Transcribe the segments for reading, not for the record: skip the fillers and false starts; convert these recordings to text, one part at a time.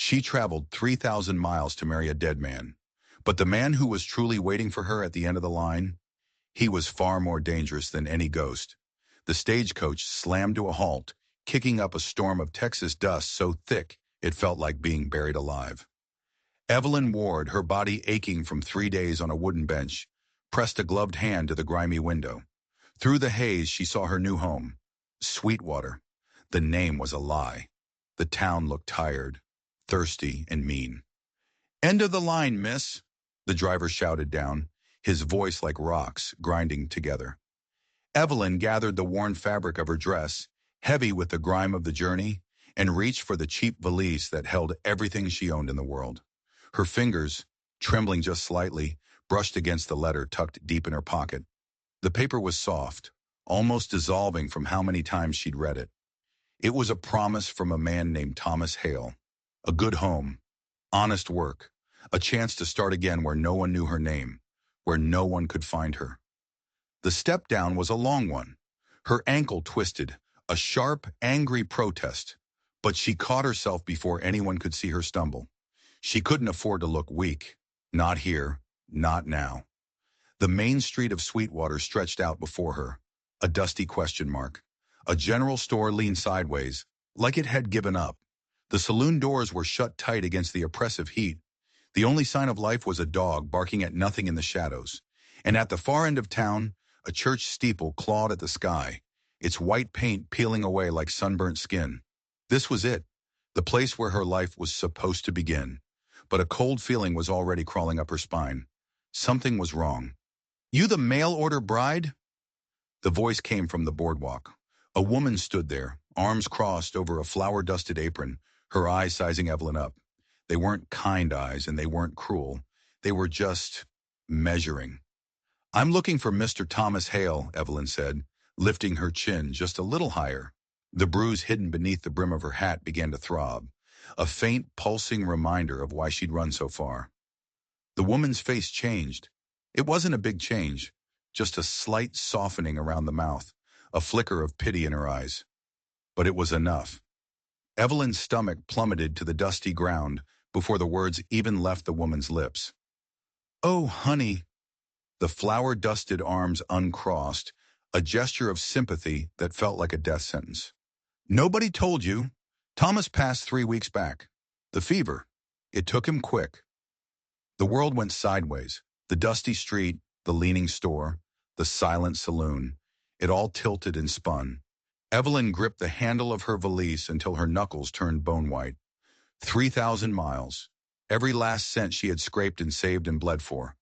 She traveled 3,000 miles to marry a dead man. But the man who was truly waiting for her at the end of the line, he was far more dangerous than any ghost. The stagecoach slammed to a halt, kicking up a storm of Texas dust so thick it felt like being buried alive. Evelyn Ward, her body aching from 3 days on a wooden bench, pressed a gloved hand to the grimy window. Through the haze, she saw her new home. Sweetwater. The name was a lie. The town looked tired, thirsty, and mean. "End of the line, miss," the driver shouted down, his voice like rocks grinding together. Evelyn gathered the worn fabric of her dress, heavy with the grime of the journey, and reached for the cheap valise that held everything she owned in the world. Her fingers, trembling just slightly, brushed against the letter tucked deep in her pocket. The paper was soft, almost dissolving from how many times she'd read it. It was a promise from a man named Thomas Hale. A good home, honest work, a chance to start again where no one knew her name, where no one could find her. The step down was a long one. Her ankle twisted, a sharp, angry protest, but she caught herself before anyone could see her stumble. She couldn't afford to look weak. Not here, not now. The main street of Sweetwater stretched out before her, a dusty question mark. A general store leaned sideways, like it had given up. The saloon doors were shut tight against the oppressive heat. The only sign of life was a dog barking at nothing in the shadows. And at the far end of town, a church steeple clawed at the sky, its white paint peeling away like sunburnt skin. This was it, the place where her life was supposed to begin. But a cold feeling was already crawling up her spine. Something was wrong. "You the mail-order bride?" The voice came from the boardwalk. A woman stood there, arms crossed over a flour-dusted apron, her eyes sizing Evelyn up. They weren't kind eyes and they weren't cruel. They were just measuring. "I'm looking for Mr. Thomas Hale," Evelyn said, lifting her chin just a little higher. The bruise hidden beneath the brim of her hat began to throb, a faint, pulsing reminder of why she'd run so far. The woman's face changed. It wasn't a big change, just a slight softening around the mouth, a flicker of pity in her eyes. But it was enough. Evelyn's stomach plummeted to the dusty ground before the words even left the woman's lips. "Oh, honey." The flour-dusted arms uncrossed, a gesture of sympathy that felt like a death sentence. "Nobody told you. Thomas passed 3 weeks back. The fever. It took him quick." The world went sideways. The dusty street, the leaning store, the silent saloon. It all tilted and spun. Evelyn gripped the handle of her valise until her knuckles turned bone-white. 3,000 miles. Every last cent she had scraped and saved and bled for.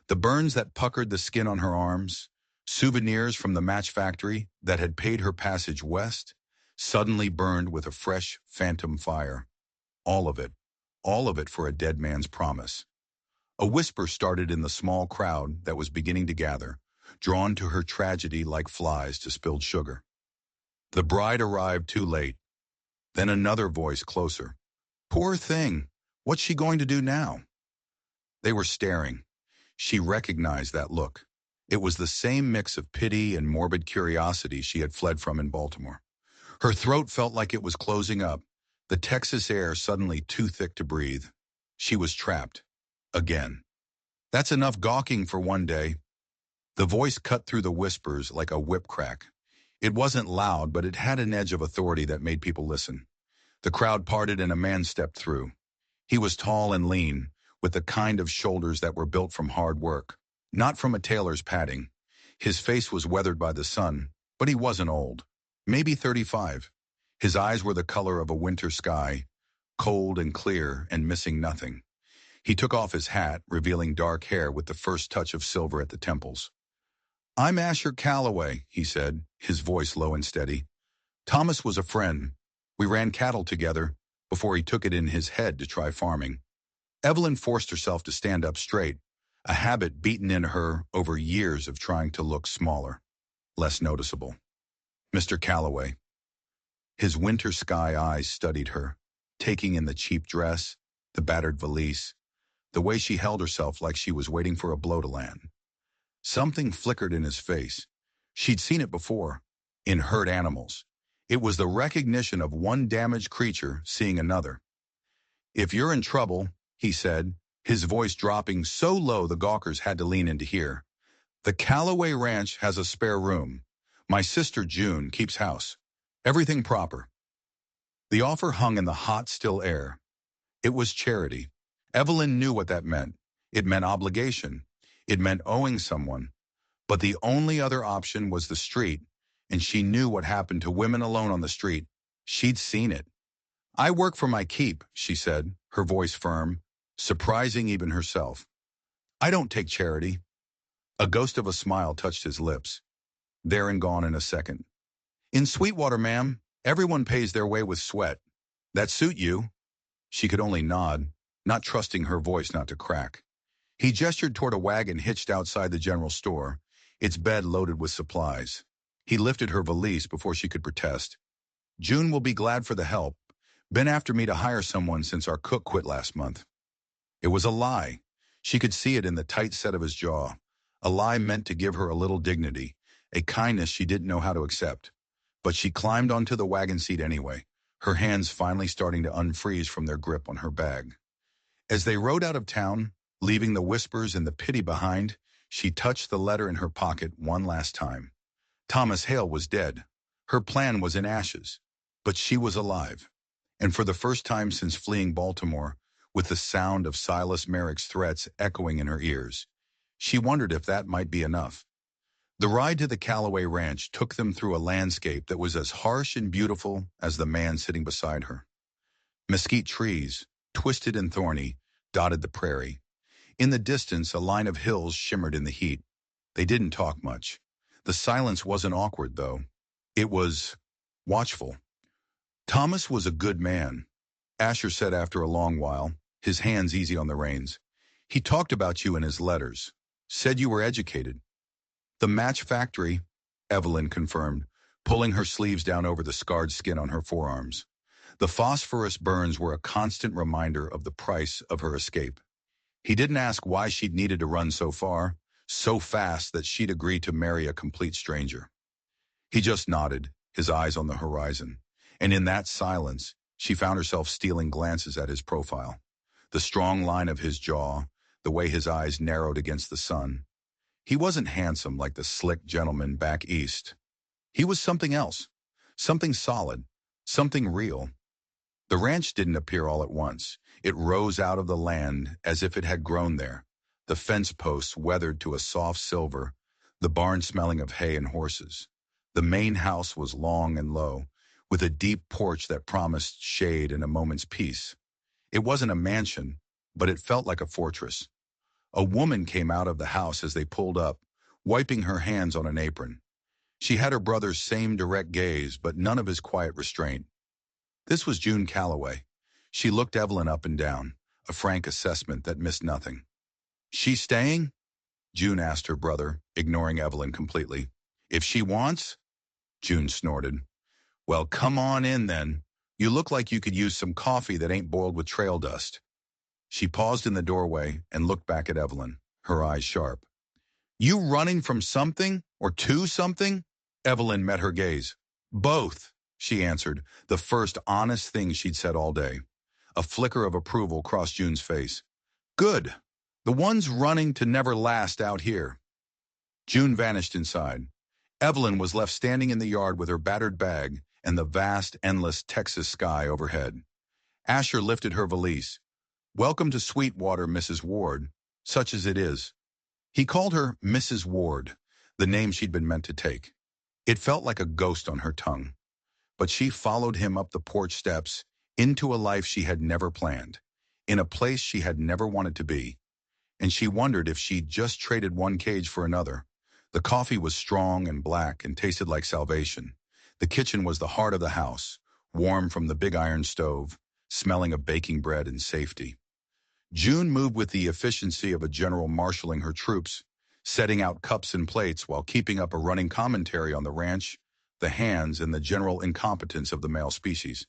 The burns that puckered the skin on her arms, souvenirs from the match factory that had paid her passage west, suddenly burned with a fresh, phantom fire. All of it for a dead man's promise. A whisper started in the small crowd that was beginning to gather, drawn to her tragedy like flies to spilled sugar. The bride arrived too late. Then another voice closer. "Poor thing, what's she going to do now?" They were staring. She recognized that look. It was the same mix of pity and morbid curiosity she had fled from in Baltimore. Her throat felt like it was closing up, the Texas air suddenly too thick to breathe. She was trapped. Again. "That's enough gawking for one day." The voice cut through the whispers like a whip crack. It wasn't loud, but it had an edge of authority that made people listen. The crowd parted and a man stepped through. He was tall and lean, with the kind of shoulders that were built from hard work, not from a tailor's padding. His face was weathered by the sun, but he wasn't old. Maybe 35. His eyes were the color of a winter sky, cold and clear and missing nothing. He took off his hat, revealing dark hair with the first touch of silver at the temples. "I'm Asher Calloway," he said, his voice low and steady. "Thomas was a friend. We ran cattle together before he took it in his head to try farming." Evelyn forced herself to stand up straight, a habit beaten into her over years of trying to look smaller, less noticeable. "Mr. Calloway." His winter sky eyes studied her, taking in the cheap dress, the battered valise, the way she held herself like she was waiting for a blow to land. Something flickered in his face. She'd seen it before, in hurt animals. It was the recognition of one damaged creature seeing another. "If you're in trouble," he said, his voice dropping so low the gawkers had to lean in to hear, "the Callaway Ranch has a spare room. My sister June keeps house. Everything proper." The offer hung in the hot, still air. It was charity. Evelyn knew what that meant. It meant obligation. It meant owing someone. But the only other option was the street, and she knew what happened to women alone on the street. She'd seen it. "I work for my keep," she said, her voice firm, surprising even herself. "I don't take charity." A ghost of a smile touched his lips. There and gone in a second. "In Sweetwater, ma'am, everyone pays their way with sweat. That suit you?" She could only nod, not trusting her voice not to crack. He gestured toward a wagon hitched outside the general store, its bed loaded with supplies. He lifted her valise before she could protest. "June will be glad for the help. Been after me to hire someone since our cook quit last month." It was a lie. She could see it in the tight set of his jaw. A lie meant to give her a little dignity, a kindness she didn't know how to accept. But she climbed onto the wagon seat anyway, her hands finally starting to unfreeze from their grip on her bag. As they rode out of town, leaving the whispers and the pity behind, she touched the letter in her pocket one last time. Thomas Hale was dead. Her plan was in ashes. But she was alive. And for the first time since fleeing Baltimore, with the sound of Silas Merrick's threats echoing in her ears, she wondered if that might be enough. The ride to the Callaway Ranch took them through a landscape that was as harsh and beautiful as the man sitting beside her. Mesquite trees, twisted and thorny, dotted the prairie. In the distance, a line of hills shimmered in the heat. They didn't talk much. The silence wasn't awkward, though. It was watchful. "Thomas was a good man," Asher said after a long while, his hands easy on the reins. "He talked about you in his letters. Said you were educated." "The match factory," Evelyn confirmed, pulling her sleeves down over the scarred skin on her forearms. The phosphorus burns were a constant reminder of the price of her escape. He didn't ask why she'd needed to run so far, so fast that she'd agreed to marry a complete stranger. He just nodded, his eyes on the horizon. And in that silence, she found herself stealing glances at his profile. The strong line of his jaw, the way his eyes narrowed against the sun. He wasn't handsome like the slick gentleman back east. He was something else, something solid, something real. The ranch didn't appear all at once. It rose out of the land as if it had grown there, the fence posts weathered to a soft silver, the barn smelling of hay and horses. The main house was long and low, with a deep porch that promised shade and a moment's peace. It wasn't a mansion, but it felt like a fortress. A woman came out of the house as they pulled up, wiping her hands on an apron. She had her brother's same direct gaze, but none of his quiet restraint. This was June Calloway. She looked Evelyn up and down, a frank assessment that missed nothing. "She staying?" June asked her brother, ignoring Evelyn completely. "If she wants?" June snorted. "Well, come on in then. You look like you could use some coffee that ain't boiled with trail dust." She paused in the doorway and looked back at Evelyn, her eyes sharp. "You running from something or to something?" Evelyn met her gaze. "Both," she answered, the first honest thing she'd said all day. A flicker of approval crossed June's face. "Good. The one's running to never last out here." June vanished inside. Evelyn was left standing in the yard with her battered bag and the vast, endless Texas sky overhead. Asher lifted her valise. "Welcome to Sweetwater, Mrs. Ward, such as it is." He called her Mrs. Ward, the name she'd been meant to take. It felt like a ghost on her tongue. But she followed him up the porch steps, into a life she had never planned, in a place she had never wanted to be. And she wondered if she'd just traded one cage for another. The coffee was strong and black and tasted like salvation. The kitchen was the heart of the house, warm from the big iron stove, smelling of baking bread and safety. June moved with the efficiency of a general marshaling her troops, setting out cups and plates while keeping up a running commentary on the ranch, the hands, and the general incompetence of the male species.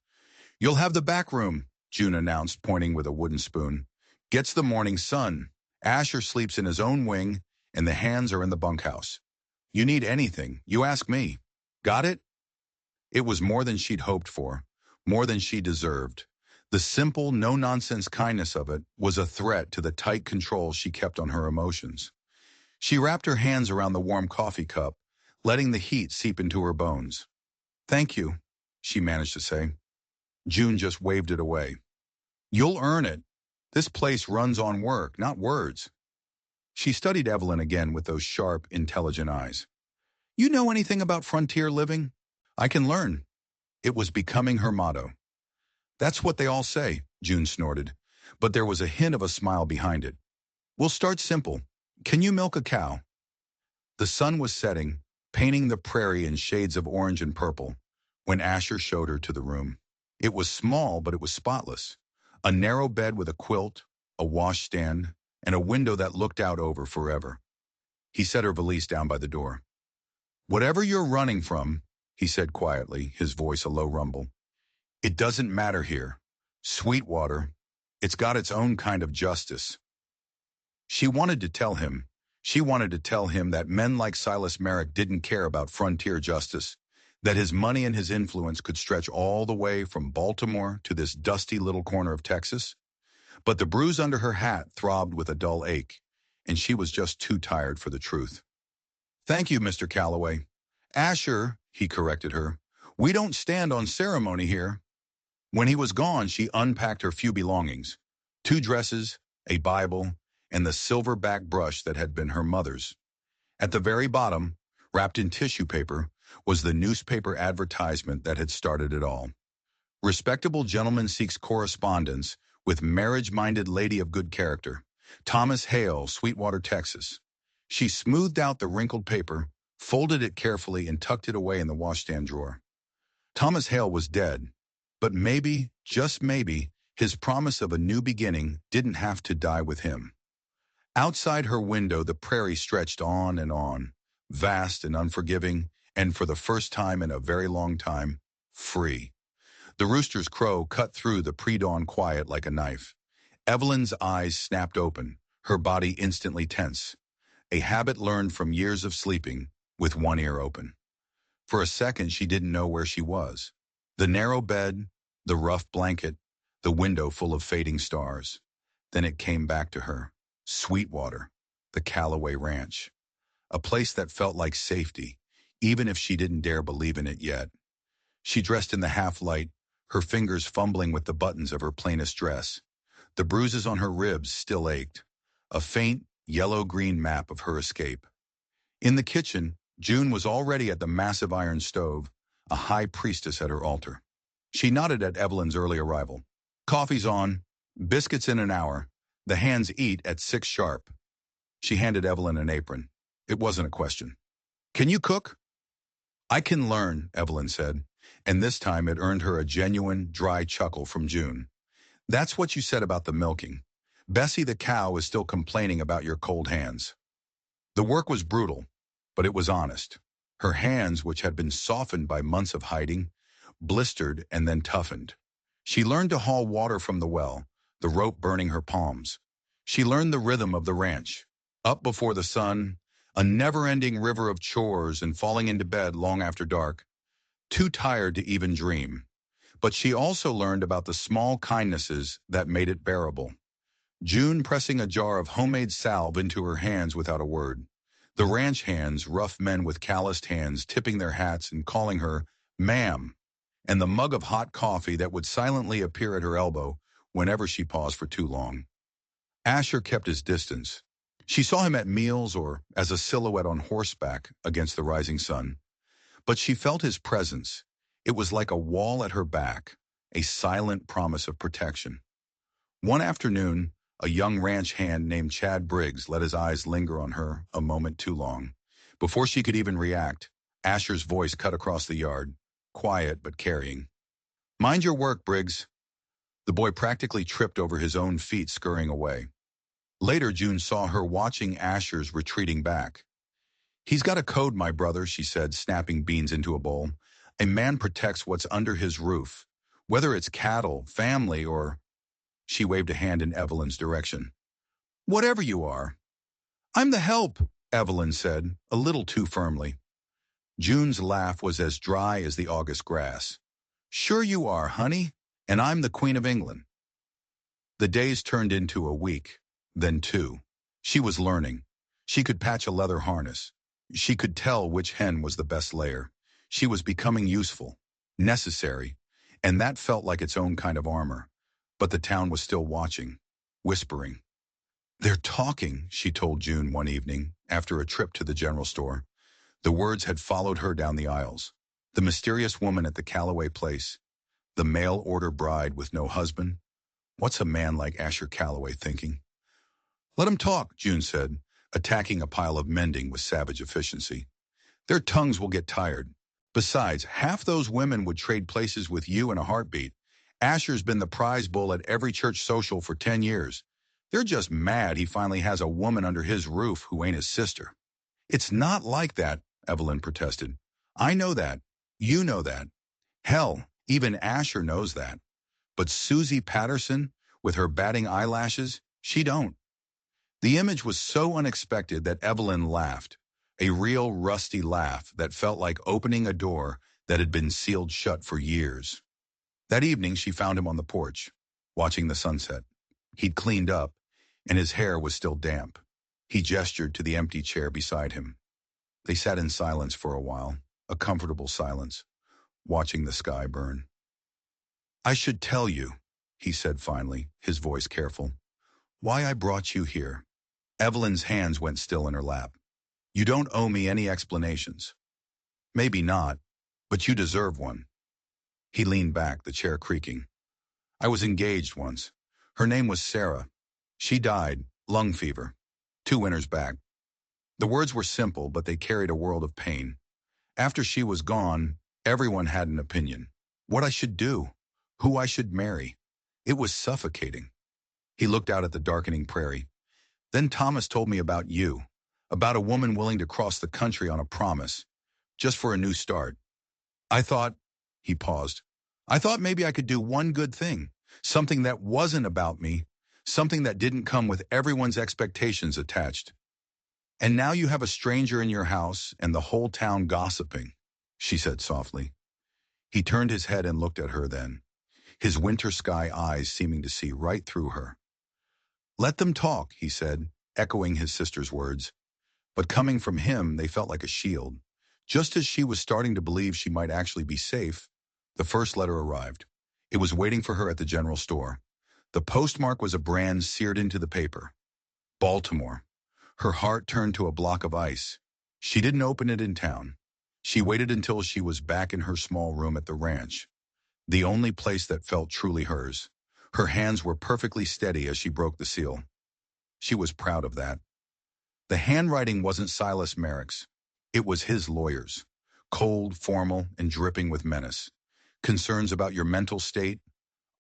"You'll have the back room," June announced, pointing with a wooden spoon. "Gets the morning sun. Asher sleeps in his own wing, and the hands are in the bunkhouse. You need anything, you ask me. Got it?" It was more than she'd hoped for, more than she deserved. The simple, no-nonsense kindness of it was a threat to the tight control she kept on her emotions. She wrapped her hands around the warm coffee cup, letting the heat seep into her bones. "Thank you," she managed to say. June just waved it away. "You'll earn it. This place runs on work, not words." She studied Evelyn again with those sharp, intelligent eyes. "You know anything about frontier living? I can learn." It was becoming her motto. "That's what they all say," June snorted, but there was a hint of a smile behind it. "We'll start simple. Can you milk a cow?" The sun was setting, painting the prairie in shades of orange and purple, when Asher showed her to the room. It was small, but it was spotless. A narrow bed with a quilt, a washstand, and a window that looked out over forever. He set her valise down by the door. "Whatever you're running from," he said quietly, his voice a low rumble, "it doesn't matter here. Sweetwater, it's got its own kind of justice." She wanted to tell him. She wanted to tell him that men like Silas Merrick didn't care about frontier justice, that his money and his influence could stretch all the way from Baltimore to this dusty little corner of Texas. But the bruise under her hat throbbed with a dull ache, and she was just too tired for the truth. "Thank you, Mr. Calloway." "Asher," he corrected her. "We don't stand on ceremony here." When he was gone, she unpacked her few belongings: 2 dresses, a Bible, and the silver-back brush that had been her mother's. At the very bottom, wrapped in tissue paper, was the newspaper advertisement that had started it all. "Respectable gentleman seeks correspondence with marriage-minded lady of good character. Thomas Hale, Sweetwater, Texas." She smoothed out the wrinkled paper, folded it carefully, and tucked it away in the washstand drawer. Thomas Hale was dead, but maybe, just maybe, his promise of a new beginning didn't have to die with him. Outside her window, the prairie stretched on, vast and unforgiving, and for the first time in a very long time, free. The rooster's crow cut through the pre-dawn quiet like a knife. Evelyn's eyes snapped open, her body instantly tense, a habit learned from years of sleeping with one ear open. For a second, she didn't know where she was. The narrow bed, the rough blanket, the window full of fading stars. Then it came back to her. Sweetwater, the Calloway Ranch. A place that felt like safety, even if she didn't dare believe in it yet. She dressed in the half-light, her fingers fumbling with the buttons of her plainest dress. The bruises on her ribs still ached. A faint, yellow-green map of her escape. In the kitchen, June was already at the massive iron stove, a high priestess at her altar. She nodded at Evelyn's early arrival. "Coffee's on. Biscuits in an hour. The hands eat at 6 sharp." She handed Evelyn an apron. It wasn't a question. "Can you cook?" "I can learn," Evelyn said, and this time it earned her a genuine, dry chuckle from June. "That's what you said about the milking. Bessie the cow is still complaining about your cold hands." The work was brutal, but it was honest. Her hands, which had been softened by months of hiding, blistered and then toughened. She learned to haul water from the well, the rope burning her palms. She learned the rhythm of the ranch. Up before the sun, a never-ending river of chores, and falling into bed long after dark, too tired to even dream. But she also learned about the small kindnesses that made it bearable. June pressing a jar of homemade salve into her hands without a word. The ranch hands, rough men with calloused hands, tipping their hats and calling her ma'am. And the mug of hot coffee that would silently appear at her elbow whenever she paused for too long. Asher kept his distance. She saw him at meals or as a silhouette on horseback against the rising sun. But she felt his presence. It was like a wall at her back, a silent promise of protection. One afternoon, a young ranch hand named Chad Briggs let his eyes linger on her a moment too long. Before she could even react, Asher's voice cut across the yard, quiet but carrying. "Mind your work, Briggs." The boy practically tripped over his own feet, scurrying away. Later, June saw her watching Asher's retreating back. "He's got a code, my brother," she said, snapping beans into a bowl. "A man protects what's under his roof, whether it's cattle, family, or—" She waved a hand in Evelyn's direction. "Whatever you are." "I'm the help," Evelyn said, a little too firmly. June's laugh was as dry as the August grass. "Sure you are, honey. And I'm the Queen of England. The days turned into a week, then two. She was learning. She could patch a leather harness. She could tell which hen was the best layer. She was becoming useful, necessary, and that felt like its own kind of armor. But the town was still watching, whispering. "They're talking," she told June one evening, after a trip to the general store. The words had followed her down the aisles. The mysterious woman at the Calloway place. The mail-order bride with no husband. What's a man like Asher Calloway thinking? "Let 'em talk," June said, attacking a pile of mending with savage efficiency. "Their tongues will get tired. Besides, half those women would trade places with you in a heartbeat. Asher's been the prize bull at every church social for 10 years. They're just mad he finally has a woman under his roof who ain't his sister." "It's not like that," Evelyn protested. "I know that. You know that. Hell, even Asher knows that. But Susie Patterson, with her batting eyelashes, she don't." The image was so unexpected that Evelyn laughed, a real rusty laugh that felt like opening a door that had been sealed shut for years. That evening she found him on the porch, watching the sunset. He'd cleaned up, and his hair was still damp. He gestured to the empty chair beside him. They sat in silence for a while, a comfortable silence, watching the sky burn. "I should tell you," he said finally, his voice careful, "why I brought you here." Evelyn's hands went still in her lap. "You don't owe me any explanations." "Maybe not, but you deserve one." He leaned back, the chair creaking. "I was engaged once. Her name was Sarah. She died, lung fever, 2 winters back." The words were simple, but they carried a world of pain. After she was gone, everyone had an opinion. What I should do, who I should marry. It was suffocating. He looked out at the darkening prairie. "Then Thomas told me about you, about a woman willing to cross the country on a promise, just for a new start. I thought," he paused, "I thought maybe I could do one good thing, something that wasn't about me, something that didn't come with everyone's expectations attached. And now you have a stranger in your house and the whole town gossiping," she said softly. He turned his head and looked at her then, his winter sky eyes seeming to see right through her. "Let them talk," he said, echoing his sister's words. But coming from him, they felt like a shield. Just as she was starting to believe she might actually be safe, the first letter arrived. It was waiting for her at the general store. The postmark was a brand seared into the paper. Baltimore. Her heart turned to a block of ice. She didn't open it in town. She waited until she was back in her small room at the ranch, the only place that felt truly hers. Her hands were perfectly steady as she broke the seal. She was proud of that. The handwriting wasn't Silas Merrick's. It was his lawyer's. Cold, formal, and dripping with menace. Concerns about your mental state,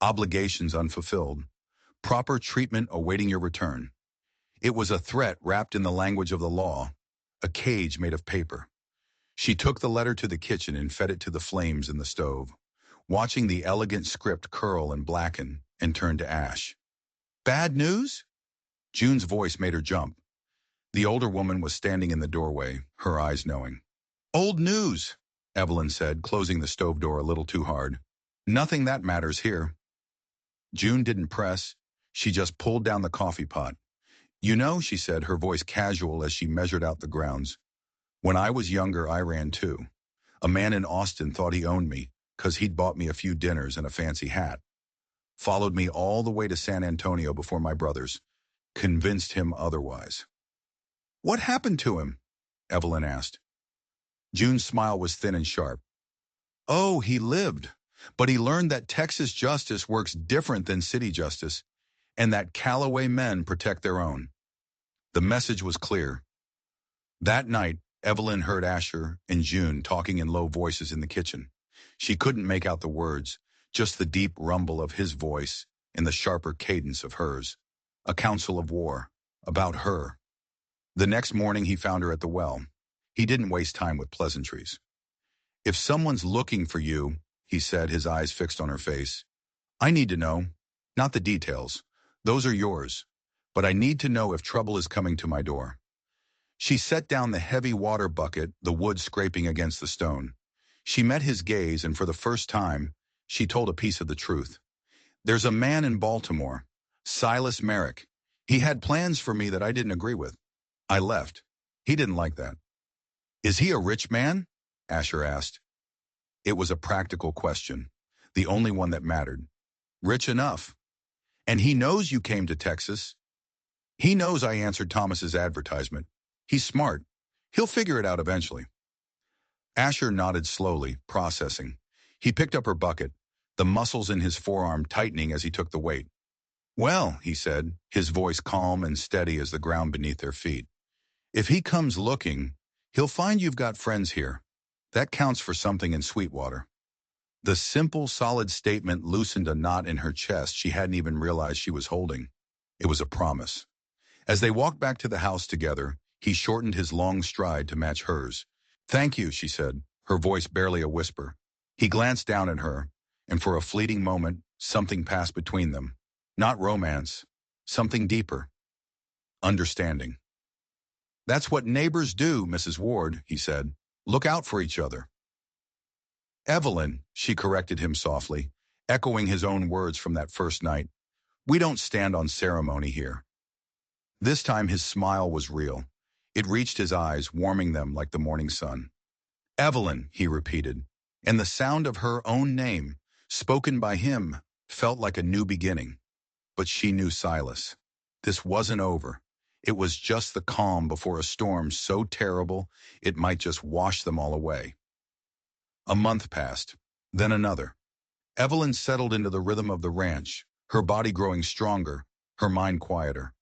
obligations unfulfilled, proper treatment awaiting your return. It was a threat wrapped in the language of the law, a cage made of paper. She took the letter to the kitchen and fed it to the flames in the stove, watching the elegant script curl and blacken and turn to ash. "Bad news?" June's voice made her jump. The older woman was standing in the doorway, her eyes knowing. "Old news," Evelyn said, closing the stove door a little too hard. "Nothing that matters here." June didn't press. She just pulled down the coffee pot. "You know," she said, her voice casual as she measured out the grounds, "when I was younger, I ran too. A man in Austin thought he owned me, 'cause he'd bought me a few dinners and a fancy hat. Followed me all the way to San Antonio before my brothers. Convinced him otherwise." "What happened to him?" Evelyn asked. June's smile was thin and sharp. "Oh, he lived. But he learned that Texas justice works different than city justice, and that Callaway men protect their own." The message was clear. That night, Evelyn heard Asher and June talking in low voices in the kitchen. She couldn't make out the words, just the deep rumble of his voice and the sharper cadence of hers. A council of war, about her. The next morning he found her at the well. He didn't waste time with pleasantries. "If someone's looking for you," he said, his eyes fixed on her face, "I need to know. Not the details. Those are yours. But I need to know if trouble is coming to my door." She set down the heavy water bucket, the wood scraping against the stone. She met his gaze, and for the first time, she told a piece of the truth. There's a man in Baltimore, Silas Merrick. He had plans for me that I didn't agree with. I left. He didn't like that. Is he a rich man? Asher asked. It was a practical question, the only one that mattered. Rich enough. And he knows you came to Texas. He knows I answered Thomas's advertisement. He's smart. He'll figure it out eventually. Asher nodded slowly, processing. He picked up her bucket, the muscles in his forearm tightening as he took the weight. Well, he said, his voice calm and steady as the ground beneath their feet. If he comes looking, he'll find you've got friends here. That counts for something in Sweetwater. The simple, solid statement loosened a knot in her chest she hadn't even realized she was holding. It was a promise. As they walked back to the house together, he shortened his long stride to match hers. Thank you, she said, her voice barely a whisper. He glanced down at her, and for a fleeting moment, something passed between them. Not romance, something deeper. Understanding. That's what neighbors do, Mrs. Ward, he said. Look out for each other. Evelyn, she corrected him softly, echoing his own words from that first night. We don't stand on ceremony here. This time his smile was real. It reached his eyes, warming them like the morning sun. Evelyn, he repeated, and the sound of her own name, spoken by him, felt like a new beginning. But she knew Silas. This wasn't over. It was just the calm before a storm so terrible it might just wash them all away. A month passed, then another. Evelyn settled into the rhythm of the ranch, her body growing stronger, her mind quieter.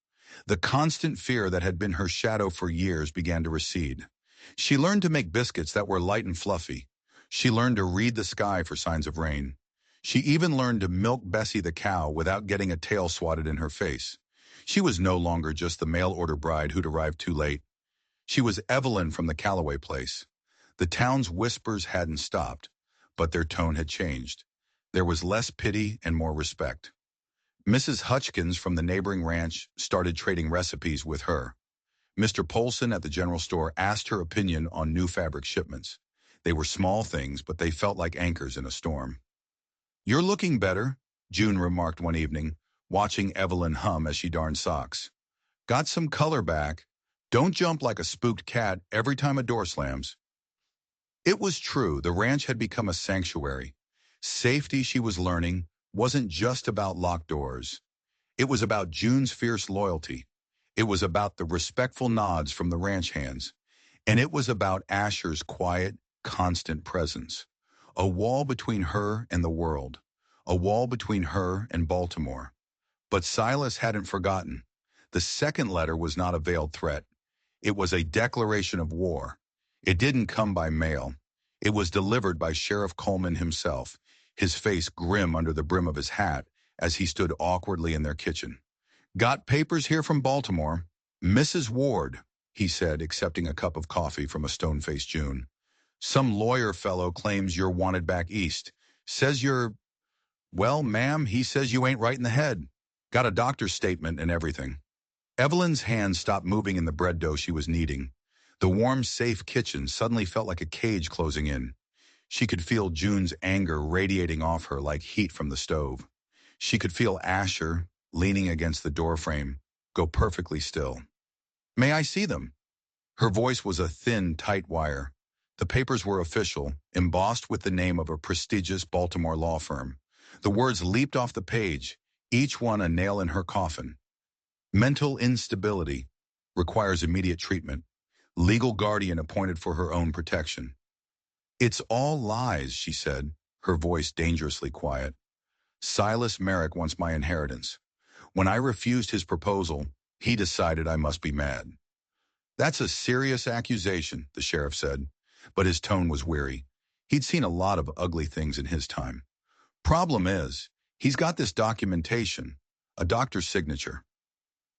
The constant fear that had been her shadow for years began to recede. She learned to make biscuits that were light and fluffy. She learned to read the sky for signs of rain. She even learned to milk Bessie the cow without getting a tail swatted in her face. She was no longer just the mail-order bride who'd arrived too late. She was Evelyn from the Calloway place. The town's whispers hadn't stopped, but their tone had changed. There was less pity and more respect. Mrs. Hutchkins from the neighboring ranch started trading recipes with her. Mr. Polson at the general store asked her opinion on new fabric shipments. They were small things, but they felt like anchors in a storm. You're looking better, June remarked one evening, watching Evelyn hum as she darned socks. Got some color back. Don't jump like a spooked cat every time a door slams. It was true, the ranch had become a sanctuary. Safety, she was learning, wasn't just about locked doors. It was about June's fierce loyalty. It was about the respectful nods from the ranch hands. And it was about Asher's quiet, constant presence. A wall between her and the world. A wall between her and Baltimore. But Silas hadn't forgotten. The second letter was not a veiled threat. It was a declaration of war. It didn't come by mail. It was delivered by Sheriff Coleman himself, his face grim under the brim of his hat as he stood awkwardly in their kitchen. Got papers here from Baltimore. Mrs. Ward, he said, accepting a cup of coffee from a stone-faced June. Some lawyer fellow claims you're wanted back east. Says you're... Well, ma'am, he says you ain't right in the head. Got a doctor's statement and everything. Evelyn's hands stopped moving in the bread dough she was kneading. The warm, safe kitchen suddenly felt like a cage closing in. She could feel June's anger radiating off her like heat from the stove. She could feel Asher, leaning against the doorframe, go perfectly still. May I see them? Her voice was a thin, tight wire. The papers were official, embossed with the name of a prestigious Baltimore law firm. The words leaped off the page, each one a nail in her coffin. Mental instability requires immediate treatment. Legal guardian appointed for her own protection. It's all lies, she said, her voice dangerously quiet. Silas Merrick wants my inheritance. When I refused his proposal, he decided I must be mad. That's a serious accusation, the sheriff said, but his tone was weary. He'd seen a lot of ugly things in his time. Problem is, he's got this documentation, a doctor's signature.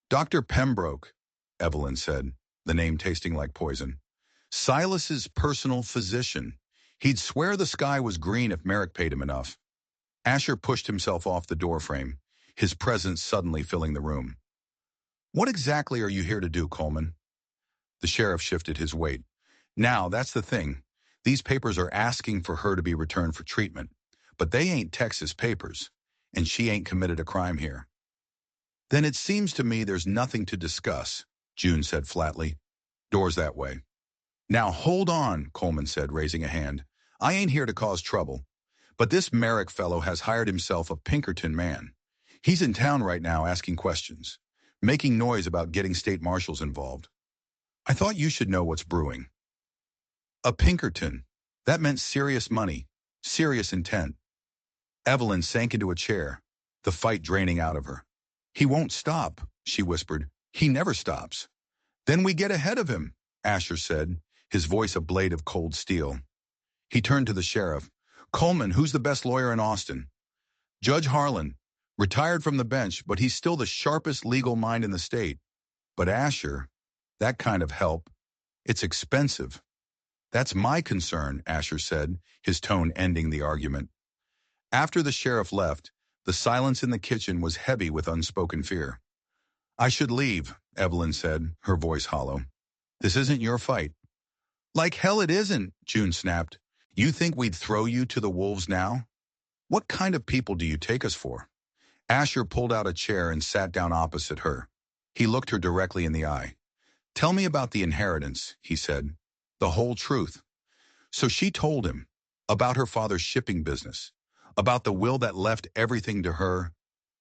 Dr. Pembroke, Evelyn said, the name tasting like poison. Silas's personal physician. He'd swear the sky was green if Merrick paid him enough. Asher pushed himself off the doorframe, his presence suddenly filling the room. What exactly are you here to do, Coleman? The sheriff shifted his weight. Now, that's the thing. These papers are asking for her to be returned for treatment, but they ain't Texas papers. and she ain't committed a crime here. Then it seems to me there's nothing to discuss, June said flatly. Doors that way. Now hold on, Coleman said, raising a hand. I ain't here to cause trouble. But this Merrick fellow has hired himself a Pinkerton man. He's in town right now asking questions, making noise about getting state marshals involved. I thought you should know what's brewing. A Pinkerton. That meant serious money, serious intent. Evelyn sank into a chair, the fight draining out of her. He won't stop, she whispered. He never stops. Then we get ahead of him, Asher said, his voice a blade of cold steel. He turned to the sheriff. Coleman, who's the best lawyer in Austin? Judge Harlan. Retired from the bench, but he's still the sharpest legal mind in the state. But Asher, that kind of help, it's expensive. That's my concern, Asher said, his tone ending the argument. After the sheriff left, the silence in the kitchen was heavy with unspoken fear. I should leave, Evelyn said, her voice hollow. This isn't your fight. Like hell it isn't, June snapped. You think we'd throw you to the wolves now? What kind of people do you take us for? Asher pulled out a chair and sat down opposite her. He looked her directly in the eye. Tell me about the inheritance, he said. The whole truth. So she told him about her father's shipping business, about the will that left everything to her,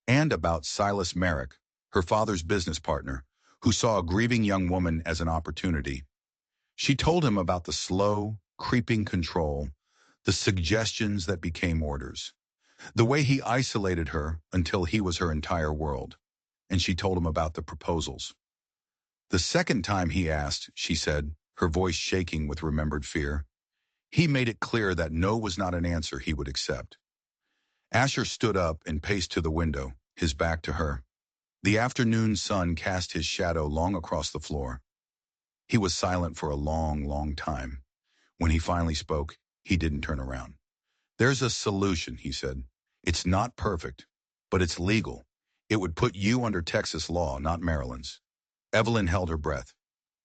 and about Silas Merrick, her father's business partner, who saw a grieving young woman as an opportunity. She told him about the slow, creeping control, the suggestions that became orders, the way he isolated her until he was her entire world. And she told him about the proposals. The second time he asked, she said, her voice shaking with remembered fear, he made it clear that no was not an answer he would accept. Asher stood up and paced to the window, his back to her. The afternoon sun cast his shadow long across the floor. He was silent for a long, long time. When he finally spoke, he didn't turn around. There's a solution, he said. It's not perfect, but it's legal. It would put you under Texas law, not Maryland's. Evelyn held her breath.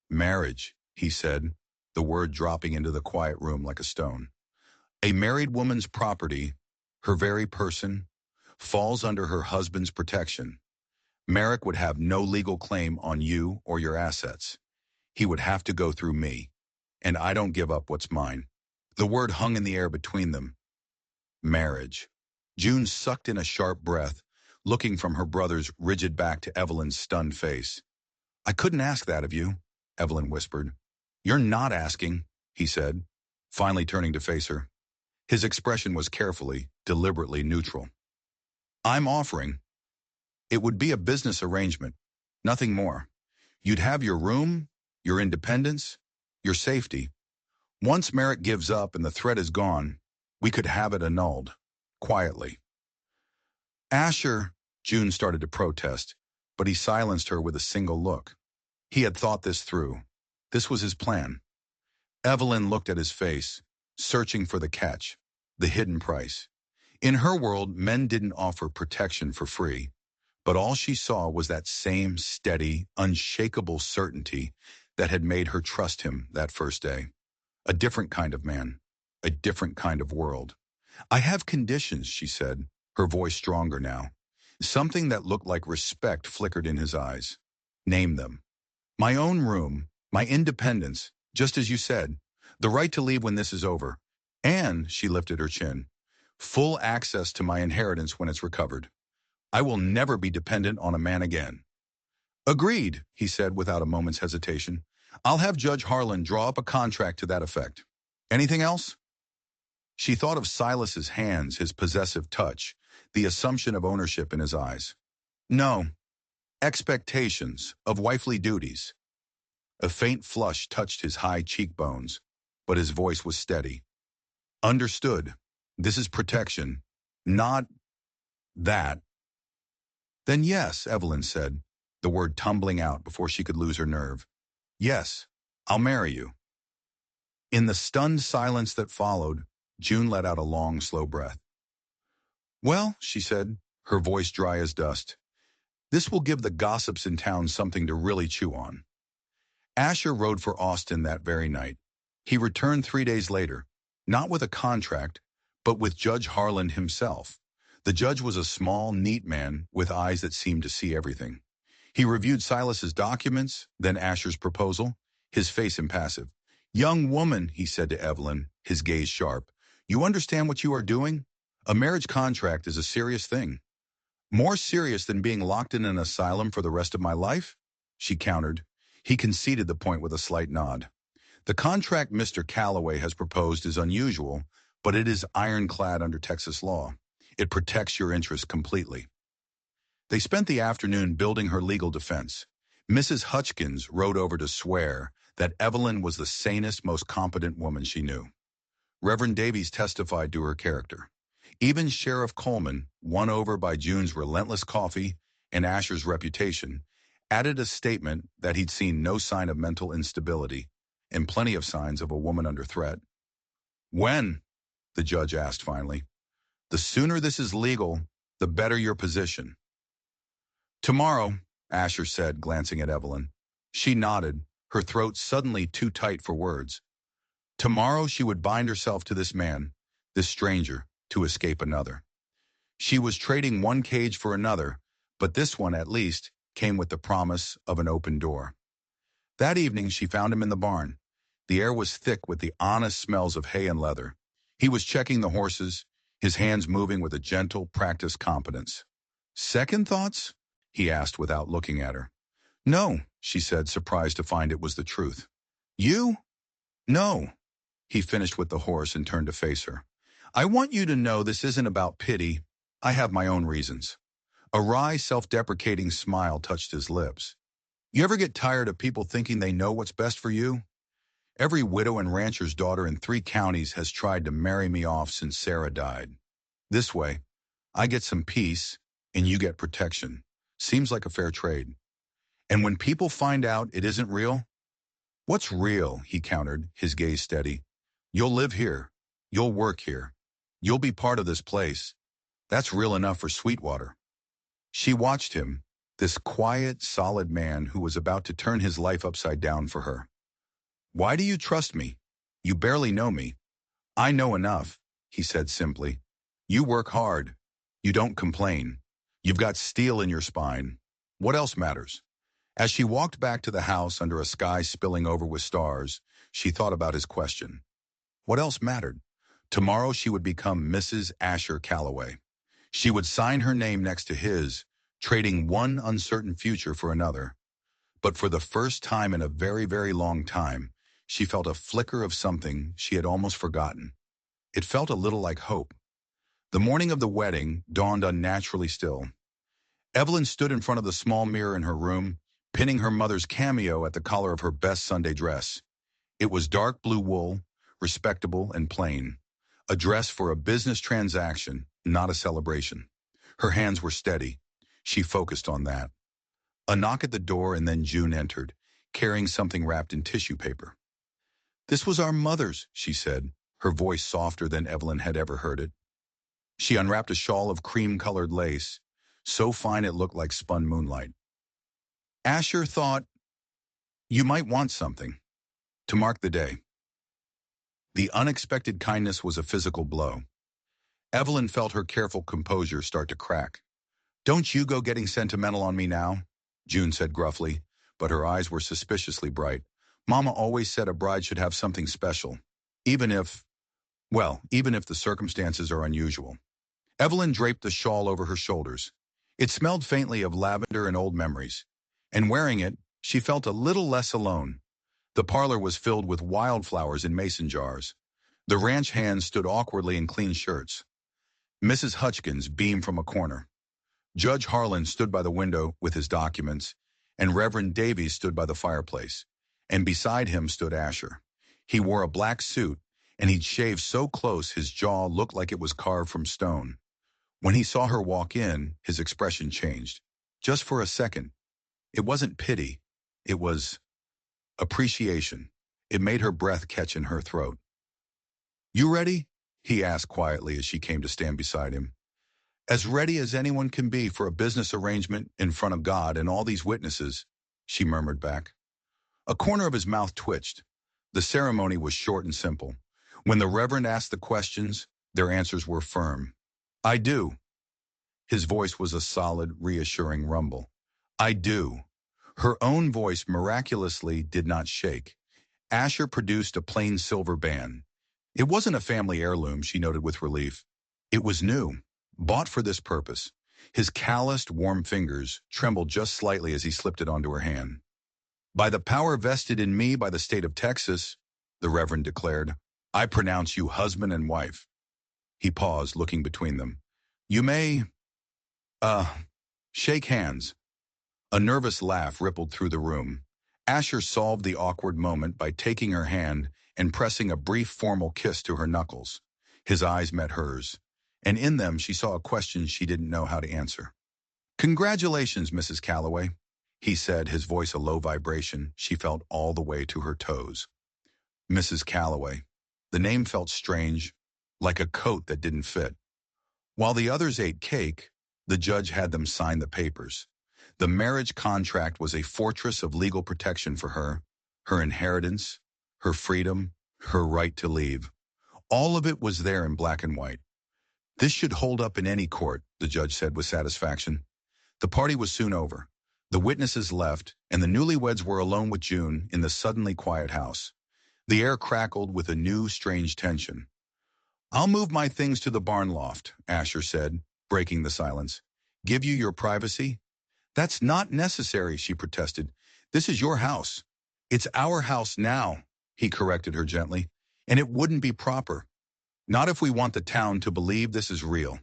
Marriage, he said, the word dropping into the quiet room like a stone. A married woman's property, her very person, falls under her husband's protection. Merrick would have no legal claim on you or your assets. He would have to go through me, and I don't give up what's mine. The word hung in the air between them. Marriage. June sucked in a sharp breath, looking from her brother's rigid back to Evelyn's stunned face. I couldn't ask that of you, Evelyn whispered. You're not asking, he said, finally turning to face her. His expression was carefully, deliberately neutral. I'm offering. It would be a business arrangement, nothing more. You'd have your room, your independence, your safety. Once Merrick gives up and the threat is gone, we could have it annulled, quietly. Asher, June started to protest, but he silenced her with a single look. He had thought this through. This was his plan. Evelyn looked at his face, searching for the catch, the hidden price. In her world, men didn't offer protection for free, but all she saw was that same steady, unshakable certainty that had made her trust him that first day. A different kind of man, a different kind of world. I have conditions, she said, her voice stronger now. Something that looked like respect flickered in his eyes. Name them. My own room, my independence, just as you said, the right to leave when this is over, and, she lifted her chin, full access to my inheritance when it's recovered. I will never be dependent on a man again. Agreed, he said without a moment's hesitation. I'll have Judge Harlan draw up a contract to that effect. Anything else? She thought of Silas's hands, his possessive touch, the assumption of ownership in his eyes. No. Expectations of wifely duties. A faint flush touched his high cheekbones, but his voice was steady. Understood. This is protection, not that. Then yes, Evelyn said, the word tumbling out before she could lose her nerve. Yes, I'll marry you. In the stunned silence that followed, June let out a long, slow breath. Well, she said, her voice dry as dust, this will give the gossips in town something to really chew on. Asher rode for Austin that very night. He returned 3 days later, not with a contract, but with Judge Harlan himself, The judge was a small, neat man with eyes that seemed to see everything. He reviewed Silas's documents, then Asher's proposal, his face impassive. "Young woman," he said to Evelyn, his gaze sharp, "you understand what you are doing? A marriage contract is a serious thing. More serious than being locked in an asylum for the rest of my life?" She countered. He conceded the point with a slight nod. "The contract Mr. Calloway has proposed is unusual, but it is ironclad under Texas law. It protects your interests completely." They spent the afternoon building her legal defense. Mrs. Hutchkins rode over to swear that Evelyn was the sanest, most competent woman she knew. Reverend Davies testified to her character. Even Sheriff Coleman, won over by June's relentless coffee and Asher's reputation, added a statement that he'd seen no sign of mental instability and plenty of signs of a woman under threat. "When?" the judge asked finally. "The sooner this is legal, the better your position." "Tomorrow," Asher said, glancing at Evelyn. She nodded, her throat suddenly too tight for words. Tomorrow she would bind herself to this man, this stranger, to escape another. She was trading one cage for another, but this one, at least, came with the promise of an open door. That evening she found him in the barn. The air was thick with the honest smells of hay and leather. He was checking the horses, his hands moving with a gentle, practiced competence. "Second thoughts?" he asked without looking at her. "No," she said, surprised to find it was the truth. "You?" "No." He finished with the horse and turned to face her. "I want you to know this isn't about pity. I have my own reasons." A wry, self-deprecating smile touched his lips. "You ever get tired of people thinking they know what's best for you? Every widow and rancher's daughter in 3 counties has tried to marry me off since Sarah died. This way, I get some peace, and you get protection. Seems like a fair trade. And when people find out it isn't real—" "What's real?" he countered, his gaze steady. "You'll live here. You'll work here. You'll be part of this place. That's real enough for Sweetwater." She watched him, this quiet, solid man who was about to turn his life upside down for her. "Why do you trust me? You barely know me." "I know enough," he said simply. "You work hard. You don't complain. You've got steel in your spine. What else matters?" As she walked back to the house under a sky spilling over with stars, she thought about his question. What else mattered? Tomorrow she would become Mrs. Asher Calloway. She would sign her name next to his, trading one uncertain future for another. But for the first time in a very, very long time, she felt a flicker of something she had almost forgotten. It felt a little like hope. The morning of the wedding dawned unnaturally still. Evelyn stood in front of the small mirror in her room, pinning her mother's cameo at the collar of her best Sunday dress. It was dark blue wool, respectable and plain. A dress for a business transaction, not a celebration. Her hands were steady. She focused on that. A knock at the door, and then June entered, carrying something wrapped in tissue paper. "This was our mother's," she said, her voice softer than Evelyn had ever heard it. She unwrapped a shawl of cream-colored lace, so fine it looked like spun moonlight. Asher thought, "You might want something to mark the day." The unexpected kindness was a physical blow. Evelyn felt her careful composure start to crack. "Don't you go getting sentimental on me now," June said gruffly, but her eyes were suspiciously bright. "Mama always said a bride should have something special, even if, even if the circumstances are unusual." Evelyn draped the shawl over her shoulders. It smelled faintly of lavender and old memories, and wearing it, she felt a little less alone. The parlor was filled with wildflowers in mason jars. The ranch hands stood awkwardly in clean shirts. Mrs. Hutchkins beamed from a corner. Judge Harlan stood by the window with his documents, and Reverend Davies stood by the fireplace. And beside him stood Asher. He wore a black suit, and he'd shaved so close his jaw looked like it was carved from stone. When he saw her walk in, his expression changed. Just for a second. It wasn't pity. It was appreciation. It made her breath catch in her throat. "You ready?" he asked quietly as she came to stand beside him. "As ready as anyone can be for a business arrangement in front of God and all these witnesses," she murmured back. A corner of his mouth twitched. The ceremony was short and simple. When the Reverend asked the questions, their answers were firm. "I do." His voice was a solid, reassuring rumble. I do. Her own voice miraculously did not shake. Asher produced a plain silver band. It wasn't a family heirloom, she noted with relief. It was new, bought for this purpose. His calloused, warm fingers trembled just slightly as he slipped it onto her hand. By the power vested in me by the state of Texas, the Reverend declared, I pronounce you husband and wife. He paused, looking between them. You may, uh, shake hands. A nervous laugh rippled through the room. Asher solved the awkward moment by taking her hand and pressing a brief formal kiss to her knuckles. His eyes met hers, and in them she saw a question she didn't know how to answer. Congratulations, Mrs. Calloway, he said, his voice a low vibration she felt all the way to her toes. Mrs. Calloway. The name felt strange, like a coat that didn't fit. While the others ate cake, the judge had them sign the papers. The marriage contract was a fortress of legal protection for her, her inheritance, her freedom, her right to leave. All of it was there in black and white. This should hold up in any court, the judge said with satisfaction. The party was soon over. The witnesses left, and the newlyweds were alone with June in the suddenly quiet house. The air crackled with a new, strange tension. I'll move my things to the barn loft, Asher said, breaking the silence. Give you your privacy? That's not necessary, she protested. This is your house. It's our house now, he corrected her gently, and it wouldn't be proper. Not if we want the town to believe this is real.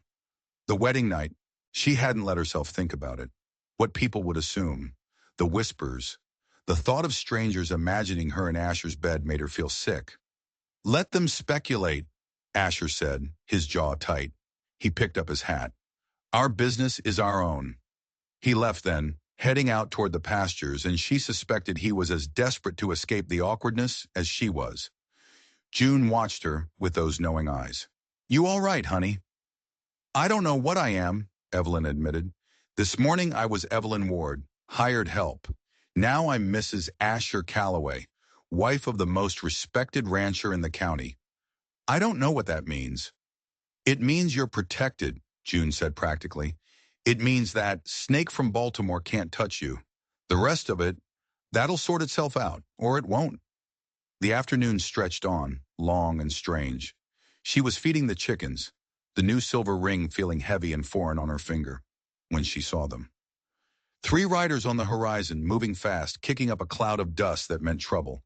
The wedding night, she hadn't let herself think about it. What people would assume, the whispers, the thought of strangers imagining her in Asher's bed made her feel sick. Let them speculate, Asher said, his jaw tight. He picked up his hat. Our business is our own. He left then, heading out toward the pastures, and she suspected he was as desperate to escape the awkwardness as she was. June watched her with those knowing eyes. You all right, honey? I don't know what I am, Evelyn admitted. This morning I was Evelyn Ward, hired help. Now I'm Mrs. Asher Calloway, wife of the most respected rancher in the county. I don't know what that means. It means you're protected, June said practically. It means that Snake from Baltimore can't touch you. The rest of it, that'll sort itself out, or it won't. The afternoon stretched on, long and strange. She was feeding the chickens, the new silver ring feeling heavy and foreign on her finger, when she saw them. 3 riders on the horizon, moving fast, kicking up a cloud of dust that meant trouble.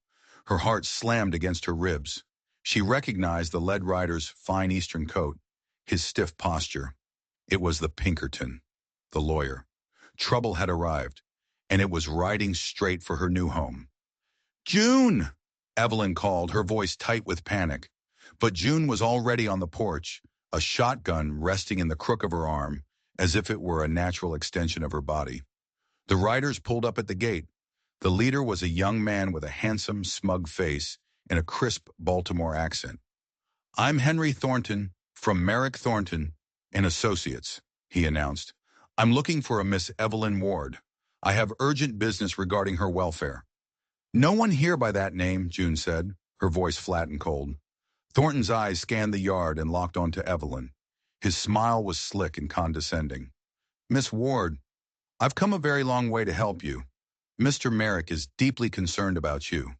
Her heart slammed against her ribs. She recognized the lead rider's fine eastern coat, his stiff posture. It was the Pinkerton, the lawyer. Trouble had arrived, and it was riding straight for her new home. June! Evelyn called, her voice tight with panic. But June was already on the porch, a shotgun resting in the crook of her arm, as if it were a natural extension of her body. The riders pulled up at the gate. The leader was a young man with a handsome, smug face and a crisp Baltimore accent. I'm Henry Thornton, from Merrick Thornton and Associates, he announced. I'm looking for a Miss Evelyn Ward. I have urgent business regarding her welfare. No one here by that name, June said, her voice flat and cold. Thornton's eyes scanned the yard and locked onto Evelyn. His smile was slick and condescending. Miss Ward, I've come a very long way to help you. Mr. Merrick is deeply concerned about you.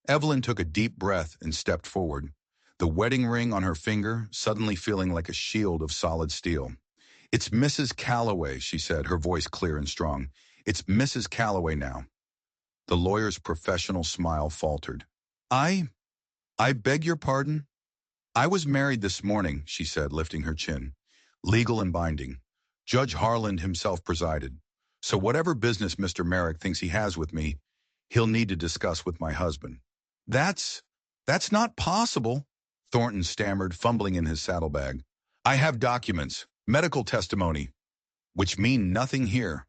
Evelyn took a deep breath and stepped forward, the wedding ring on her finger suddenly feeling like a shield of solid steel. It's Mrs. Calloway, she said, her voice clear and strong. It's Mrs. Calloway now. The lawyer's professional smile faltered. I beg your pardon? I was married this morning, she said, lifting her chin. Legal and binding. Judge Harland himself presided. So whatever business Mr. Merrick thinks he has with me, he'll need to discuss with my husband. That's not possible, Thornton stammered, fumbling in his saddlebag. I have documents, medical testimony, which mean nothing here.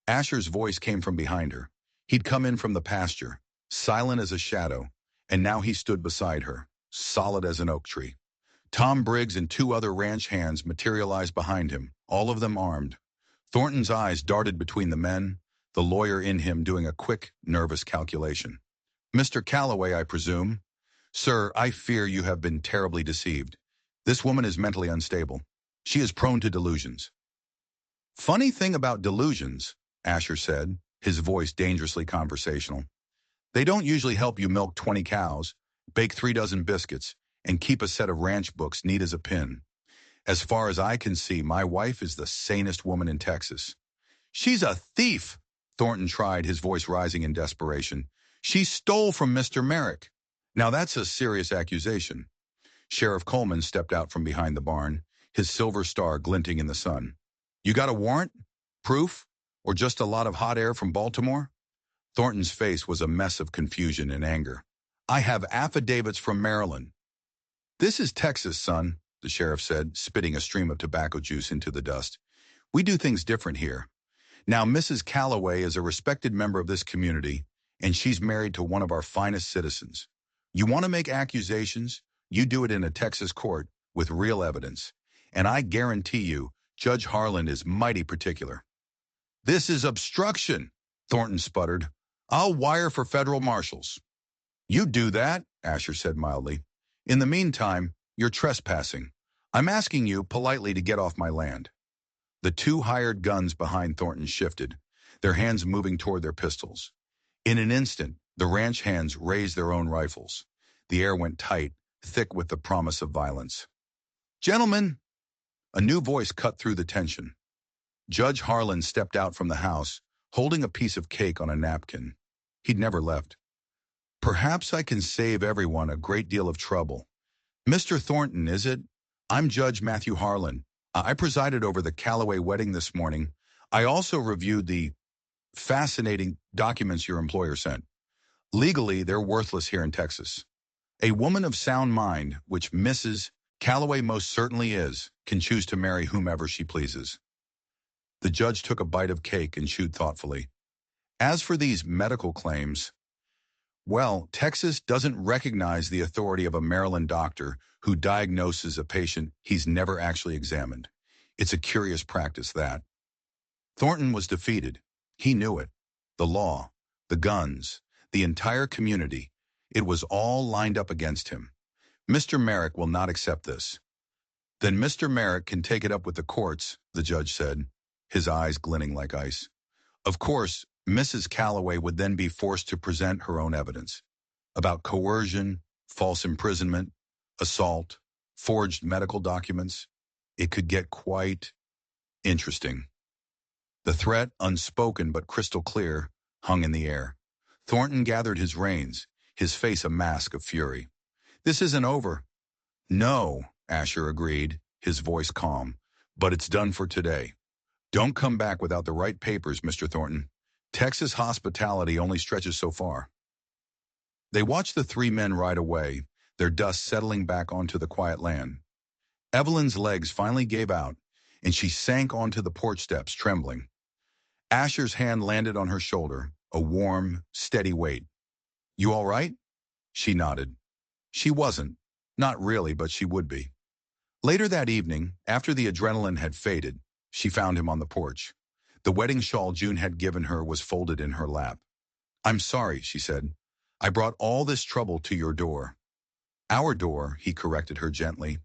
Asher's voice came from behind her. He'd come in from the pasture, silent as a shadow, and now he stood beside her, solid as an oak tree. Tom Briggs and 2 other ranch hands materialized behind him, all of them armed. Thornton's eyes darted between the men, the lawyer in him doing a quick, nervous calculation. Mr. Calloway, I presume? Sir, I fear you have been terribly deceived. This woman is mentally unstable. She is prone to delusions. Funny thing about delusions, Asher said, his voice dangerously conversational. They don't usually help you milk 20 cows, bake 3 dozen biscuits, and keep a set of ranch books neat as a pin. As far as I can see, my wife is the sanest woman in Texas. She's a thief, Thornton tried, his voice rising in desperation. She stole from Mr. Merrick. Now that's a serious accusation. Sheriff Coleman stepped out from behind the barn, his silver star glinting in the sun. You got a warrant? Proof? Or just a lot of hot air from Baltimore? Thornton's face was a mess of confusion and anger. I have affidavits from Maryland. This is Texas, son, the sheriff said, spitting a stream of tobacco juice into the dust. We do things different here. Now, Mrs. Calloway is a respected member of this community, and she's married to one of our finest citizens. You want to make accusations? You do it in a Texas court with real evidence. And I guarantee you, Judge Harlan is mighty particular. This is obstruction, Thornton sputtered. I'll wire for federal marshals. You do that, Asher said mildly. In the meantime, you're trespassing. I'm asking you politely to get off my land. The two hired guns behind Thornton shifted, their hands moving toward their pistols. In an instant, the ranch hands raised their own rifles. The air went tight, thick with the promise of violence. Gentlemen, a new voice cut through the tension. Judge Harlan stepped out from the house, holding a piece of cake on a napkin. He'd never left. Perhaps I can save everyone a great deal of trouble. Mr. Thornton, is it? I'm Judge Matthew Harlan. I presided over the Calloway wedding this morning. I also reviewed the fascinating documents your employer sent. Legally, they're worthless here in Texas. A woman of sound mind, which Mrs. Calloway most certainly is, can choose to marry whomever she pleases. The judge took a bite of cake and chewed thoughtfully. As for these medical claims, well, Texas doesn't recognize the authority of a Maryland doctor who diagnoses a patient he's never actually examined. It's a curious practice, that. Thornton was defeated. He knew it. The law, the guns, the entire community, it was all lined up against him. Mr. Merrick will not accept this. Then Mr. Merrick can take it up with the courts, the judge said, his eyes glinting like ice. Of course, Mrs. Calloway would then be forced to present her own evidence about coercion, false imprisonment, assault, forged medical documents. It could get quite interesting. The threat, unspoken but crystal clear, hung in the air. Thornton gathered his reins, his face a mask of fury. This isn't over. No, Asher agreed, his voice calm, but it's done for today. Don't come back without the right papers, Mr. Thornton. Texas hospitality only stretches so far. They watched the three men ride away, their dust settling back onto the quiet land. Evelyn's legs finally gave out, and she sank onto the porch steps, trembling. Asher's hand landed on her shoulder, a warm, steady weight. You all right? She nodded. She wasn't. Not really, but she would be. Later that evening, after the adrenaline had faded, she found him on the porch. The wedding shawl June had given her was folded in her lap. I'm sorry, she said. I brought all this trouble to your door. Our door, he corrected her gently.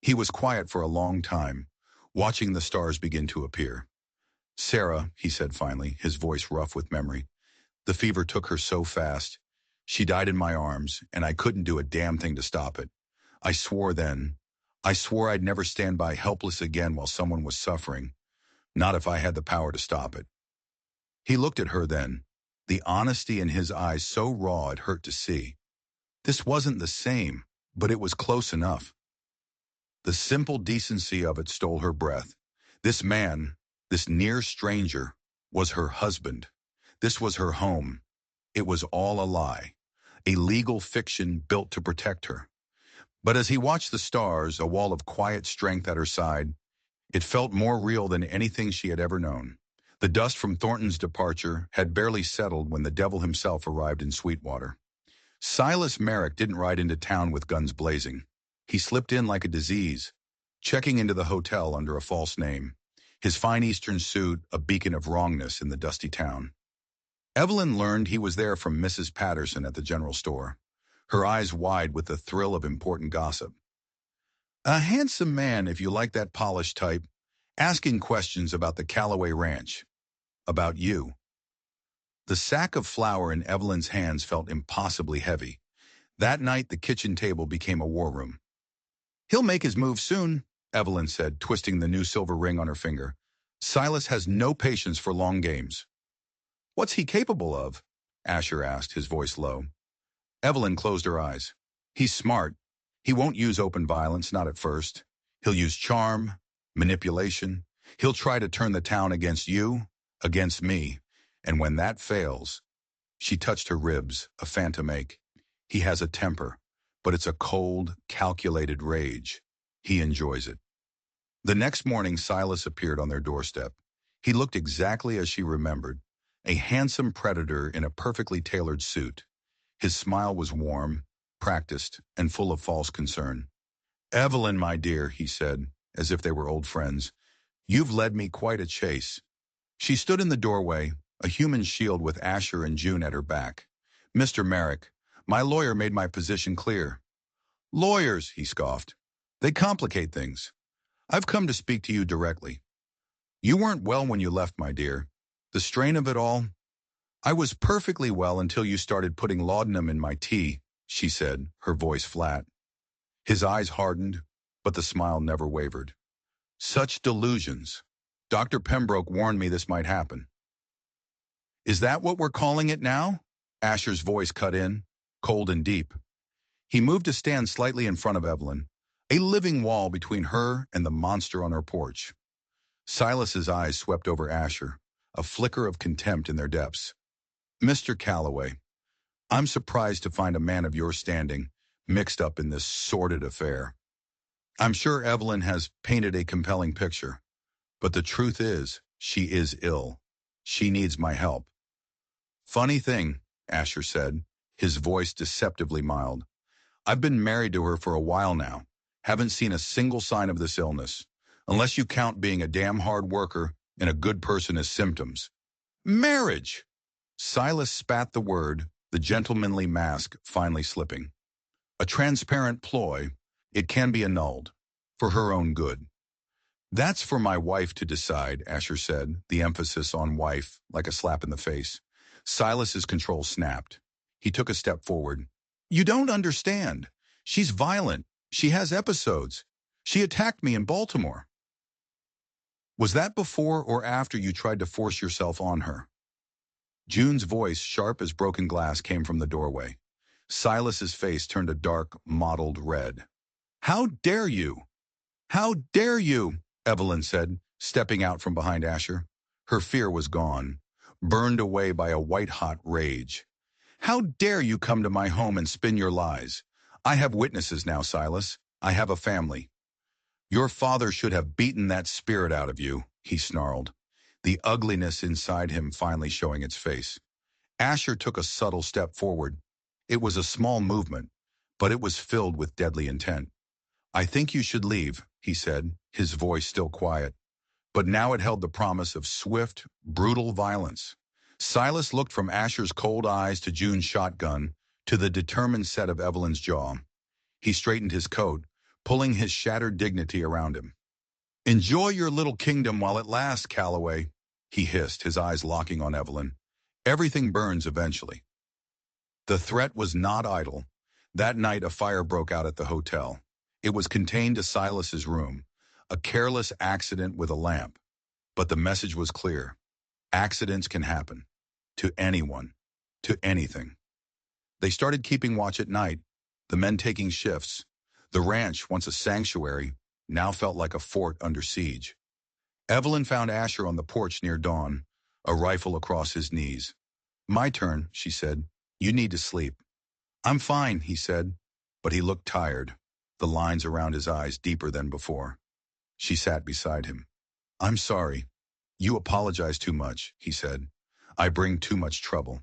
He was quiet for a long time, watching the stars begin to appear. Sarah, he said finally, his voice rough with memory. The fever took her so fast. She died in my arms, and I couldn't do a damn thing to stop it. I swore I'd never stand by helpless again while someone was suffering. Not if I had the power to stop it. He looked at her then, the honesty in his eyes so raw it hurt to see. This wasn't the same, but it was close enough. The simple decency of it stole her breath. This man, this near stranger, was her husband. This was her home. It was all a lie, a legal fiction built to protect her. But as he watched the stars, a wall of quiet strength at her side, it felt more real than anything she had ever known. The dust from Thornton's departure had barely settled when the devil himself arrived in Sweetwater. Silas Merrick didn't ride into town with guns blazing. He slipped in like a disease, checking into the hotel under a false name, his fine Eastern suit a beacon of wrongness in the dusty town. Evelyn learned he was there from Mrs. Patterson at the general store, her eyes wide with the thrill of important gossip. A handsome man, if you like that polished type. asking questions about the Callaway Ranch, about you. The sack of flour in Evelyn's hands felt impossibly heavy. That night, the kitchen table became a war room. "He'll make his move soon," Evelyn said, twisting the new silver ring on her finger. "Silas has no patience for long games." "What's he capable of?" Asher asked, his voice low. Evelyn closed her eyes. "He's smart. He won't use open violence, not at first. He'll use charm, manipulation. He'll try to turn the town against you, against me. And when that fails—" She touched her ribs, a phantom ache. "He has a temper, but it's a cold, calculated rage. He enjoys it." The next morning, Silas appeared on their doorstep. He looked exactly as she remembered, a handsome predator in a perfectly tailored suit. His smile was warm, practiced, and full of false concern. "Evelyn, my dear," he said, as if they were old friends, "you've led me quite a chase." She stood in the doorway, a human shield with Asher and June at her back. "Mr. Merrick, my lawyer made my position clear." "Lawyers," he scoffed. "They complicate things. I've come to speak to you directly. You weren't well when you left, my dear. The strain of it all—" "I was perfectly well until you started putting laudanum in my tea," she said, her voice flat. His eyes hardened, but the smile never wavered. "Such delusions. Dr. Pembroke warned me this might happen." "Is that what we're calling it now?" Asher's voice cut in, cold and deep. He moved to stand slightly in front of Evelyn, a living wall between her and the monster on her porch. Silas's eyes swept over Asher, a flicker of contempt in their depths. "Mr. Callaway, I'm surprised to find a man of your standing mixed up in this sordid affair. I'm sure Evelyn has painted a compelling picture, but the truth is, she is ill. She needs my help." "Funny thing," Asher said, his voice deceptively mild. "I've been married to her for a while now. Haven't seen a single sign of this illness, unless you count being a damn hard worker and a good person as symptoms." "Marriage!" Silas spat the word, the gentlemanly mask finally slipping. "A transparent ploy. It can be annulled. For her own good." "That's for my wife to decide," Asher said, the emphasis on wife like a slap in the face. Silas's control snapped. He took a step forward. "You don't understand. She's violent. She has episodes. She attacked me in Baltimore." "Was that before or after you tried to force yourself on her?" June's voice, sharp as broken glass, came from the doorway. Silas's face turned a dark, mottled red. "How dare you? How dare you?" Evelyn said, stepping out from behind Asher. Her fear was gone, burned away by a white-hot rage. "How dare you come to my home and spin your lies? I have witnesses now, Silas. I have a family." "Your father should have beaten that spirit out of you," he snarled, the ugliness inside him finally showing its face. Asher took a subtle step forward. It was a small movement, but it was filled with deadly intent. "I think you should leave," he said, his voice still quiet. But now it held the promise of swift, brutal violence. Silas looked from Asher's cold eyes to June's shotgun to the determined set of Evelyn's jaw. He straightened his coat, pulling his shattered dignity around him. "Enjoy your little kingdom while it lasts, Callaway," he hissed, his eyes locking on Evelyn. "Everything burns eventually." The threat was not idle. That night a fire broke out at the hotel. It was contained to Silas's room, a careless accident with a lamp. But the message was clear. Accidents can happen. To anyone. To anything. They started keeping watch at night, the men taking shifts. The ranch, once a sanctuary, now felt like a fort under siege. Evelyn found Asher on the porch near dawn, a rifle across his knees. "My turn," she said. "You need to sleep." "I'm fine," he said, but he looked tired, the lines around his eyes deeper than before. She sat beside him. "I'm sorry. You apologize too much," he said. "I bring too much trouble."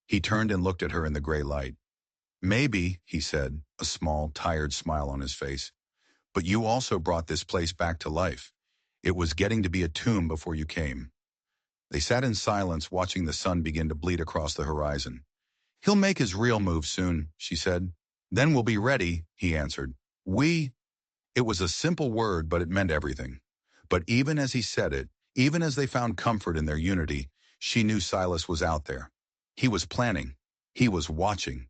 He turned and looked at her in the gray light. "Maybe," he said, a small, tired smile on his face, "but you also brought this place back to life. It was getting to be a tomb before you came." They sat in silence, watching the sun begin to bleed across the horizon. "He'll make his real move soon," she said. "Then we'll be ready," he answered. "We—" It was a simple word, but it meant everything. But even as he said it, even as they found comfort in their unity, she knew Silas was out there. He was planning. He was watching.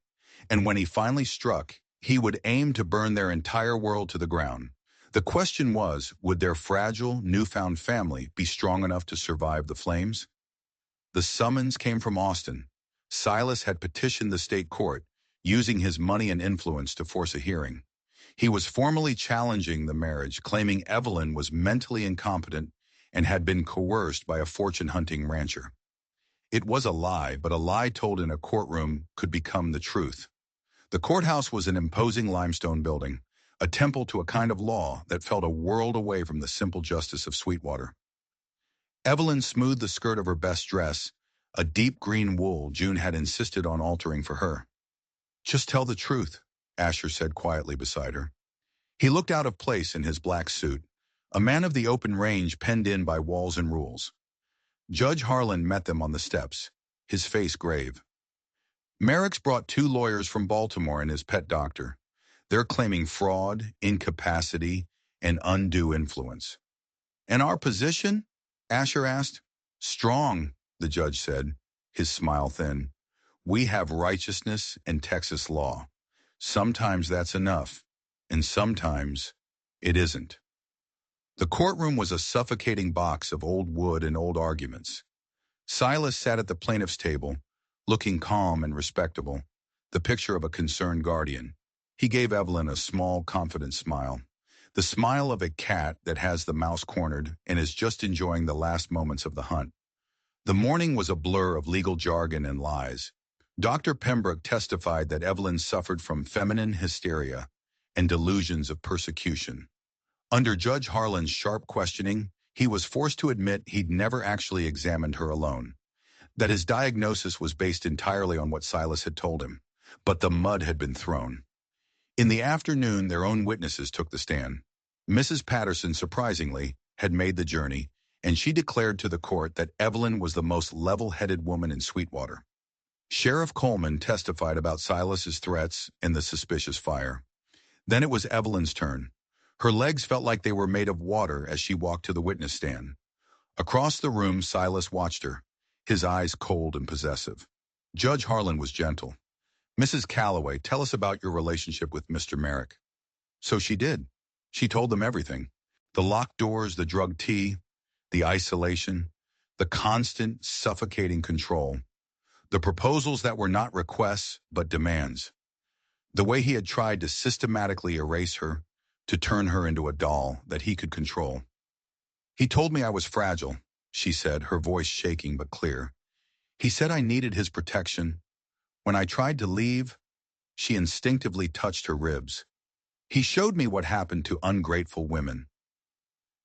And when he finally struck, he would aim to burn their entire world to the ground. The question was, would their fragile, newfound family be strong enough to survive the flames? The summons came from Austin. Silas had petitioned the state court, using his money and influence to force a hearing. He was formally challenging the marriage, claiming Evelyn was mentally incompetent and had been coerced by a fortune-hunting rancher. It was a lie, but a lie told in a courtroom could become the truth. The courthouse was an imposing limestone building, a temple to a kind of law that felt a world away from the simple justice of Sweetwater. Evelyn smoothed the skirt of her best dress, a deep green wool June had insisted on altering for her. "Just tell the truth," Asher said quietly beside her. He looked out of place in his black suit, a man of the open range penned in by walls and rules. Judge Harlan met them on the steps, his face grave. "Merrick's brought 2 lawyers from Baltimore and his pet doctor. They're claiming fraud, incapacity, and undue influence." "And our position?" Asher asked. "Strong," the judge said, his smile thin. "We have righteousness and Texas law. Sometimes that's enough, and sometimes it isn't." The courtroom was a suffocating box of old wood and old arguments. Silas sat at the plaintiff's table, looking calm and respectable, the picture of a concerned guardian. He gave Evelyn a small, confident smile, the smile of a cat that has the mouse cornered and is just enjoying the last moments of the hunt. The morning was a blur of legal jargon and lies. Dr. Pembroke testified that Evelyn suffered from feminine hysteria and delusions of persecution. Under Judge Harlan's sharp questioning, he was forced to admit he'd never actually examined her alone, that his diagnosis was based entirely on what Silas had told him. But the mud had been thrown. In the afternoon, their own witnesses took the stand. Mrs. Patterson, surprisingly, had made the journey, and she declared to the court that Evelyn was the most level-headed woman in Sweetwater. Sheriff Coleman testified about Silas's threats and the suspicious fire. Then it was Evelyn's turn. Her legs felt like they were made of water as she walked to the witness stand. Across the room, Silas watched her, his eyes cold and possessive. Judge Harlan was gentle. "Mrs. Calloway, tell us about your relationship with Mr. Merrick." So she did. She told them everything. The locked doors, the drugged tea, the isolation, the constant, suffocating control. The proposals that were not requests, but demands. The way he had tried to systematically erase her, to turn her into a doll that he could control. "He told me I was fragile," she said, her voice shaking but clear. "He said I needed his protection. When I tried to leave," she instinctively touched her ribs. "He showed me what happened to ungrateful women."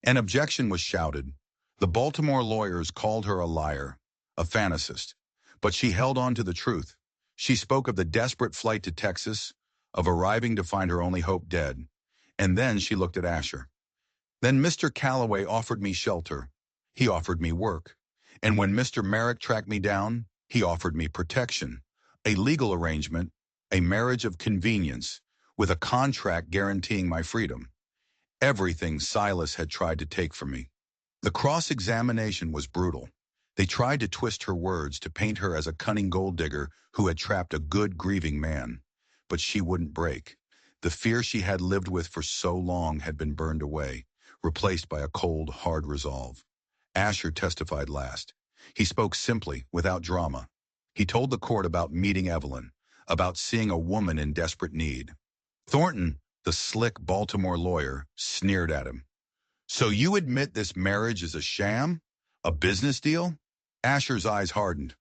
An objection was shouted. The Baltimore lawyers called her a liar, a fantasist. But she held on to the truth. She spoke of the desperate flight to Texas, of arriving to find her only hope dead. And then she looked at Asher. "Then Mr. Calloway offered me shelter. He offered me work. And when Mr. Merrick tracked me down, he offered me protection. A legal arrangement, a marriage of convenience, with a contract guaranteeing my freedom. Everything Silas had tried to take from me." The cross-examination was brutal. They tried to twist her words to paint her as a cunning gold digger who had trapped a good, grieving man. But she wouldn't break. The fear she had lived with for so long had been burned away, replaced by a cold, hard resolve. Asher testified last. He spoke simply, without drama. He told the court about meeting Evelyn, about seeing a woman in desperate need. Thornton, the slick Baltimore lawyer, sneered at him. "So you admit this marriage is a sham? A business deal?" Asher's eyes hardened.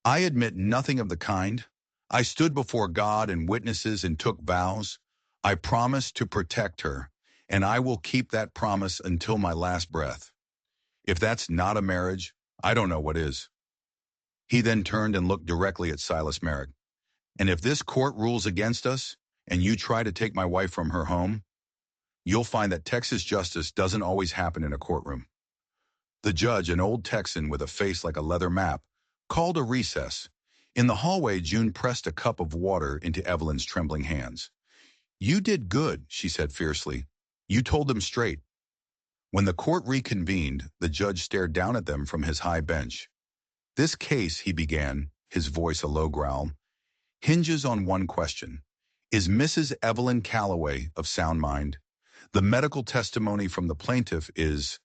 "I admit nothing of the kind. I stood before God and witnesses and took vows. I promised to protect her, and I will keep that promise until my last breath. If that's not a marriage, I don't know what is." He then turned and looked directly at Silas Merrick. "And if this court rules against us, and you try to take my wife from her home, you'll find that Texas justice doesn't always happen in a courtroom." The judge, an old Texan with a face like a leather map, called a recess. In the hallway, June pressed a cup of water into Evelyn's trembling hands. "You did good," she said fiercely. "You told them straight." When the court reconvened, the judge stared down at them from his high bench. This case, he began, his voice a low growl, hinges on one question. Is Mrs. Evelyn Calloway of sound mind? The medical testimony from the plaintiff is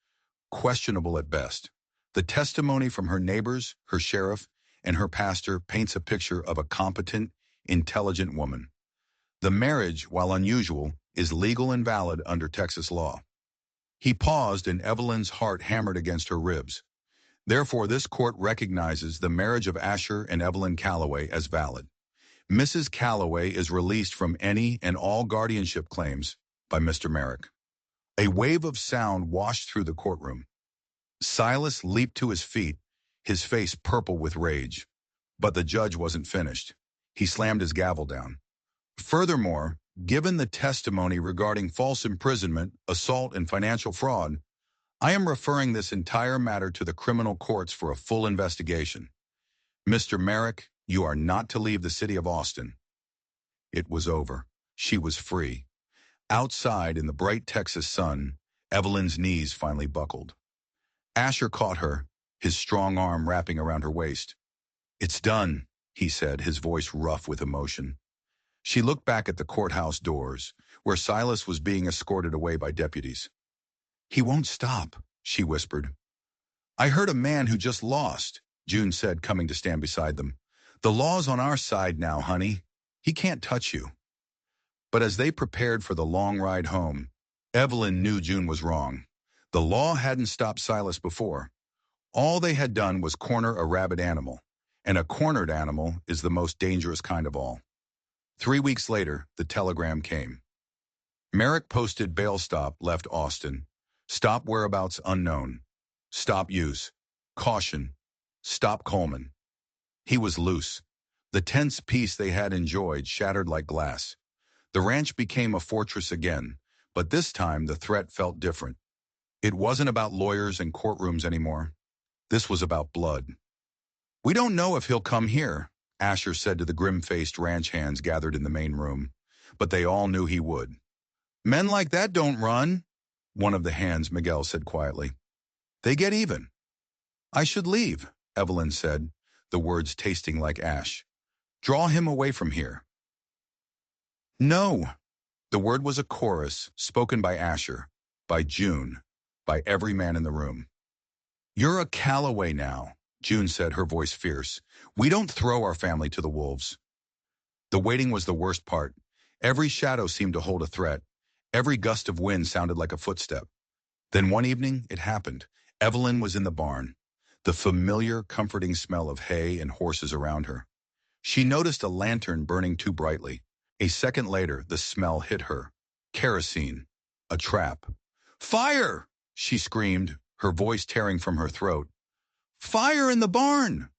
questionable at best. The testimony from her neighbors, her sheriff, and her pastor paints a picture of a competent, intelligent woman. The marriage, while unusual, is legal and valid under Texas law. He paused, and Evelyn's heart hammered against her ribs. Therefore, this court recognizes the marriage of Asher and Evelyn Calloway as valid. Mrs. Calloway is released from any and all guardianship claims by Mr. Merrick. A wave of sound washed through the courtroom. Silas leaped to his feet, his face purple with rage. But the judge wasn't finished. He slammed his gavel down. Furthermore, given the testimony regarding false imprisonment, assault, and financial fraud, I am referring this entire matter to the criminal courts for a full investigation. Mr. Merrick, you are not to leave the city of Austin. It was over. She was free. Outside in the bright Texas sun, Evelyn's knees finally buckled. Asher caught her, his strong arm wrapping around her waist. "It's done," he said, his voice rough with emotion. She looked back at the courthouse doors, where Silas was being escorted away by deputies. "He won't stop," she whispered. "I heard a man who just lost," June said, coming to stand beside them. "The law's on our side now, honey. He can't touch you." But as they prepared for the long ride home, Evelyn knew June was wrong. The law hadn't stopped Silas before. All they had done was corner a rabid animal, and a cornered animal is the most dangerous kind of all. 3 weeks later, the telegram came. Merrick posted bail stop left Austin. Stop whereabouts unknown. Stop use. Caution. Stop Coleman. He was loose. The tense peace they had enjoyed shattered like glass. The ranch became a fortress again, but this time the threat felt different. It wasn't about lawyers and courtrooms anymore. This was about blood. "We don't know if he'll come here," Asher said to the grim-faced ranch hands gathered in the main room, but they all knew he would. "Men like that don't run," one of the hands, Miguel, said quietly. "They get even." "I should leave," Evelyn said, the words tasting like ash. "Draw him away from here." "No." The word was a chorus, spoken by Asher, by June, by every man in the room. "You're a Calloway now," June said, her voice fierce. "We don't throw our family to the wolves." The waiting was the worst part. Every shadow seemed to hold a threat. Every gust of wind sounded like a footstep. Then one evening, it happened. Evelyn was in the barn, the familiar, comforting smell of hay and horses around her. She noticed a lantern burning too brightly. A second later, the smell hit her. Kerosene. A trap. "Fire!" she screamed, her voice tearing from her throat. "Fire in the barn!"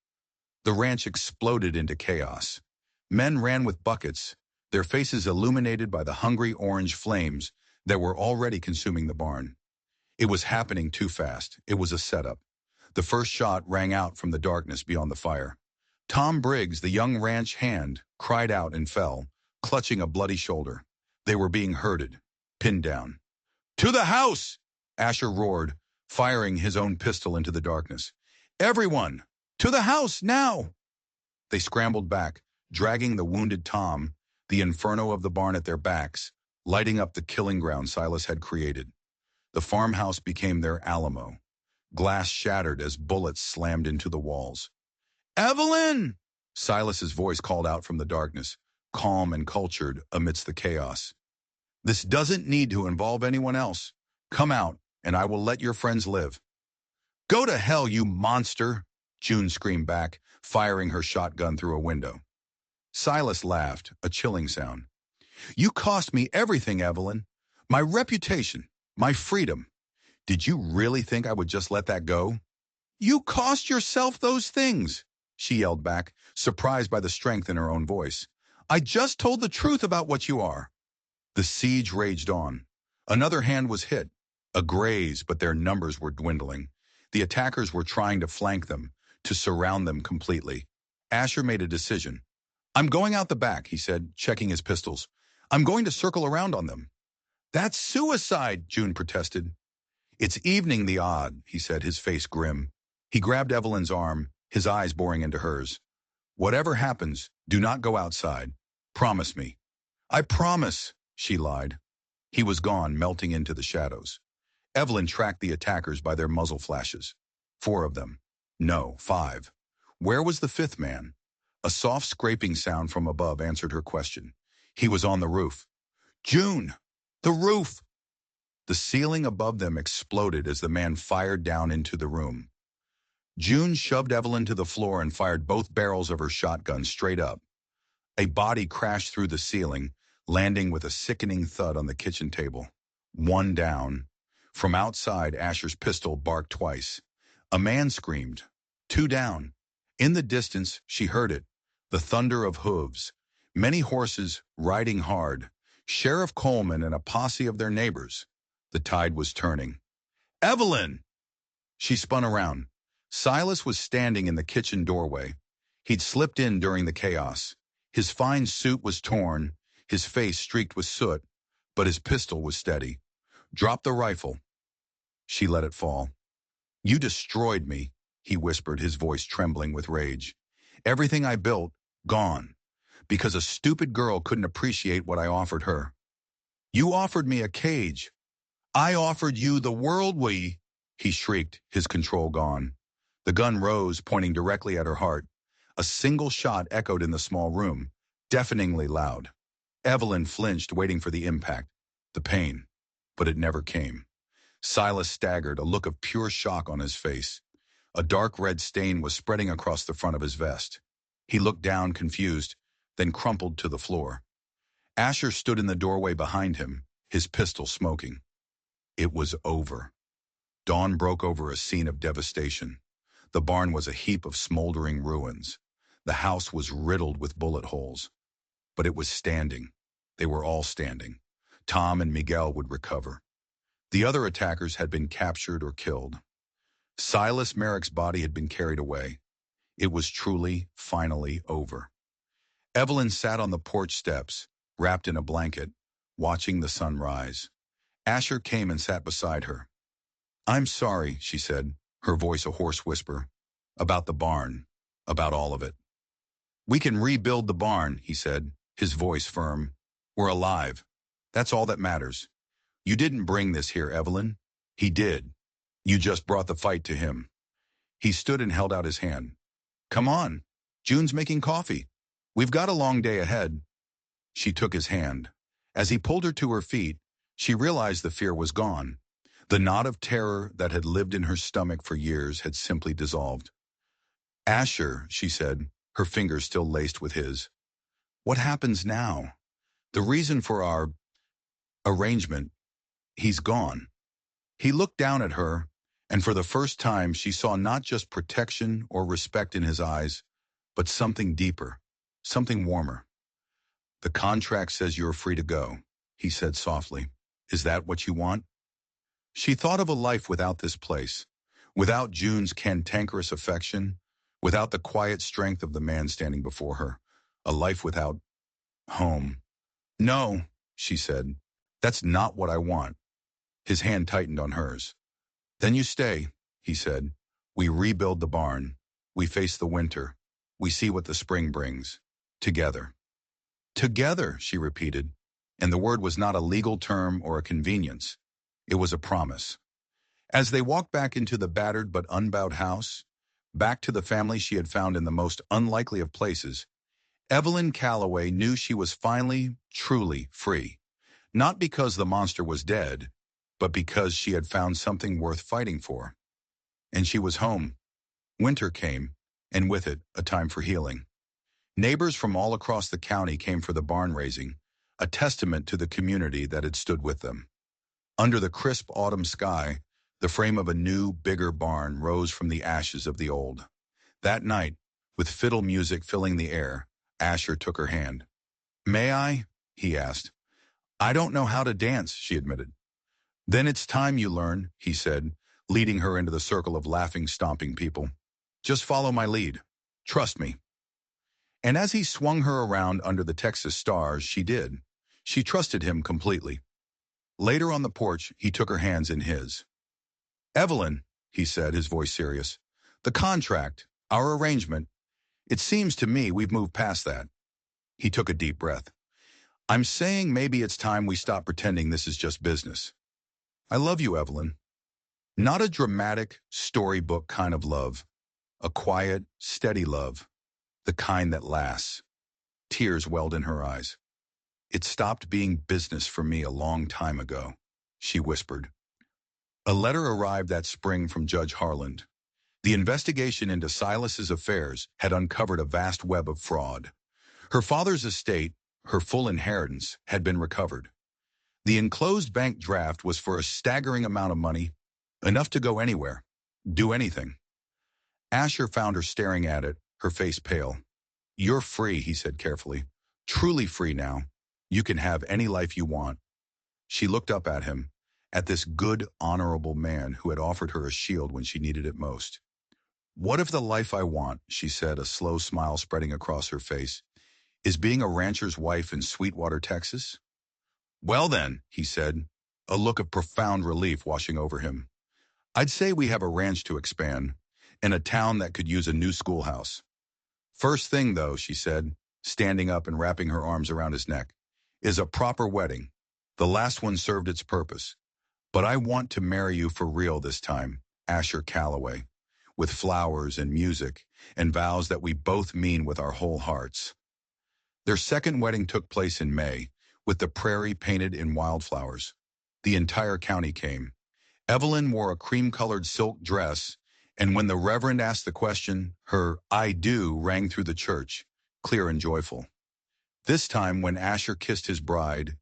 The ranch exploded into chaos. Men ran with buckets, their faces illuminated by the hungry orange flames that were already consuming the barn. It was happening too fast. It was a setup. The first shot rang out from the darkness beyond the fire. Tom Briggs, the young ranch hand, cried out and fell, clutching a bloody shoulder. They were being herded, pinned down. "To the house!" Asher roared, firing his own pistol into the darkness. "Everyone! To the house, now!" They scrambled back, dragging the wounded Tom, the inferno of the barn at their backs, lighting up the killing ground Silas had created. The farmhouse became their Alamo. Glass shattered as bullets slammed into the walls. "Evelyn!" Silas's voice called out from the darkness, calm and cultured amidst the chaos. "This doesn't need to involve anyone else. Come out, and I will let your friends live." "Go to hell, you monster!" June screamed back, firing her shotgun through a window. Silas laughed, a chilling sound. "You cost me everything, Evelyn. My reputation, my freedom. Did you really think I would just let that go?" "You cost yourself those things," she yelled back, surprised by the strength in her own voice. "I just told the truth about what you are." The siege raged on. Another hand was hit. A graze, but their numbers were dwindling. The attackers were trying to flank them, to surround them completely. Asher made a decision. "I'm going out the back," he said, checking his pistols. "I'm going to circle around on them." "That's suicide," June protested. It's evening the odd, he said, his face grim. He grabbed Evelyn's arm, his eyes boring into hers. Whatever happens, do not go outside. Promise me. I promise, she lied. He was gone, melting into the shadows. Evelyn tracked the attackers by their muzzle flashes. 4 of them. No, 5. Where was the 5th man? A soft scraping sound from above answered her question. He was on the roof. June! The roof! The ceiling above them exploded as the man fired down into the room. June shoved Evelyn to the floor and fired both barrels of her shotgun straight up. A body crashed through the ceiling, landing with a sickening thud on the kitchen table. 1 down. From outside, Asher's pistol barked twice. A man screamed. 2 down. In the distance, she heard it. The thunder of hooves. Many horses riding hard. Sheriff Coleman and a posse of their neighbors. The tide was turning. Evelyn! She spun around. Silas was standing in the kitchen doorway. He'd slipped in during the chaos. His fine suit was torn, his face streaked with soot, but his pistol was steady. Drop the rifle. She let it fall. You destroyed me, he whispered, his voice trembling with rage. Everything I built, gone. Because a stupid girl couldn't appreciate what I offered her. You offered me a cage. I offered you the world. He shrieked, his control gone. The gun rose, pointing directly at her heart. A single shot echoed in the small room, deafeningly loud. Evelyn flinched, waiting for the impact, the pain, but it never came. Silas staggered, a look of pure shock on his face. A dark red stain was spreading across the front of his vest. He looked down, confused, then crumpled to the floor. Asher stood in the doorway behind him, his pistol smoking. It was over. Dawn broke over a scene of devastation. The barn was a heap of smoldering ruins. The house was riddled with bullet holes. But it was standing. They were all standing. Tom and Miguel would recover. The other attackers had been captured or killed. Silas Merrick's body had been carried away. It was truly, finally over. Evelyn sat on the porch steps, wrapped in a blanket, watching the sun rise. Asher came and sat beside her. I'm sorry, she said, her voice a hoarse whisper. About the barn, about all of it. We can rebuild the barn, he said, his voice firm. We're alive. That's all that matters. You didn't bring this here, Evelyn. He did. You just brought the fight to him. He stood and held out his hand. Come on. June's making coffee. We've got a long day ahead. She took his hand. As he pulled her to her feet, she realized the fear was gone. The knot of terror that had lived in her stomach for years had simply dissolved. Asher, she said, her fingers still laced with his. What happens now? The reason for our arrangement, he's gone. He looked down at her, and for the first time she saw not just protection or respect in his eyes, but something deeper, something warmer. The contract says you're free to go, he said softly. Is that what you want? She thought of a life without this place, without June's cantankerous affection, without the quiet strength of the man standing before her, a life without home. No, she said, that's not what I want. His hand tightened on hers. Then you stay, he said. We rebuild the barn. We face the winter. We see what the spring brings. Together. Together, she repeated, and the word was not a legal term or a convenience. It was a promise. As they walked back into the battered but unbowed house, back to the family she had found in the most unlikely of places, Evelyn Calloway knew she was finally, truly free. Not because the monster was dead, but because she had found something worth fighting for. And she was home. Winter came, and with it, a time for healing. Neighbors from all across the county came for the barn raising, a testament to the community that had stood with them. Under the crisp autumn sky, the frame of a new, bigger barn rose from the ashes of the old. That night, with fiddle music filling the air, Asher took her hand. May I? He asked. I don't know how to dance, she admitted. Then it's time you learn, he said, leading her into the circle of laughing, stomping people. Just follow my lead. Trust me. And as he swung her around under the Texas stars, she did. She trusted him completely. Later on the porch, he took her hands in his. Evelyn, he said, his voice serious. The contract, our arrangement, it seems to me we've moved past that. He took a deep breath. I'm saying maybe it's time we stop pretending this is just business. I love you, Evelyn. Not a dramatic, storybook kind of love. A quiet, steady love. The kind that lasts. Tears welled in her eyes. It stopped being business for me a long time ago, she whispered. A letter arrived that spring from Judge Harland. The investigation into Silas's affairs had uncovered a vast web of fraud. Her father's estate, her full inheritance, had been recovered. The enclosed bank draft was for a staggering amount of money, enough to go anywhere, do anything. Asher found her staring at it, her face pale. You're free, he said carefully. Truly free now. You can have any life you want. She looked up at him, at this good, honorable man who had offered her a shield when she needed it most. What if the life I want, she said, a slow smile spreading across her face, is being a rancher's wife in Sweetwater, Texas? Well then, he said, a look of profound relief washing over him. I'd say we have a ranch to expand, and a town that could use a new schoolhouse. First thing, though, she said, standing up and wrapping her arms around his neck, is a proper wedding. The last one served its purpose. But I want to marry you for real this time, Asher Calloway, with flowers and music and vows that we both mean with our whole hearts. Their second wedding took place in May, with the prairie painted in wildflowers. The entire county came. Evelyn wore a cream-colored silk dress, and when the Reverend asked the question, her "I do" rang through the church, clear and joyful. This time, when Asher kissed his bride,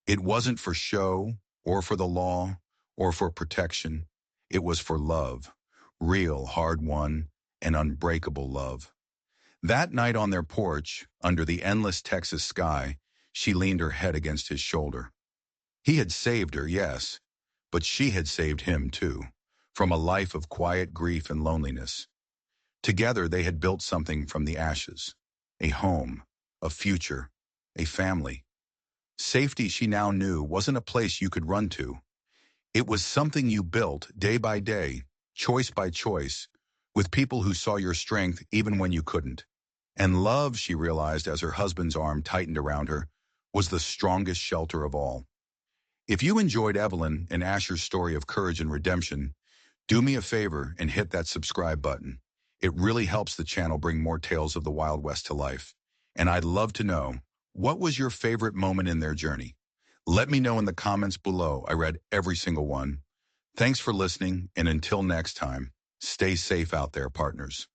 it wasn't for show, or for the law, or for protection. It was for love, real, hard-won, and unbreakable love. That night on their porch, under the endless Texas sky, she leaned her head against his shoulder. He had saved her, yes, but she had saved him too, from a life of quiet grief and loneliness. Together they had built something from the ashes, a home, a future, a family. Safety, she now knew, wasn't a place you could run to. It was something you built day by day, choice by choice, with people who saw your strength even when you couldn't. And love, she realized as her husband's arm tightened around her, was the strongest shelter of all. If you enjoyed Evelyn and Asher's story of courage and redemption, do me a favor and hit that subscribe button. It really helps the channel bring more tales of the Wild West to life. And I'd love to know, what was your favorite moment in their journey? Let me know in the comments below. I read every single one. Thanks for listening, and until next time, stay safe out there, partners.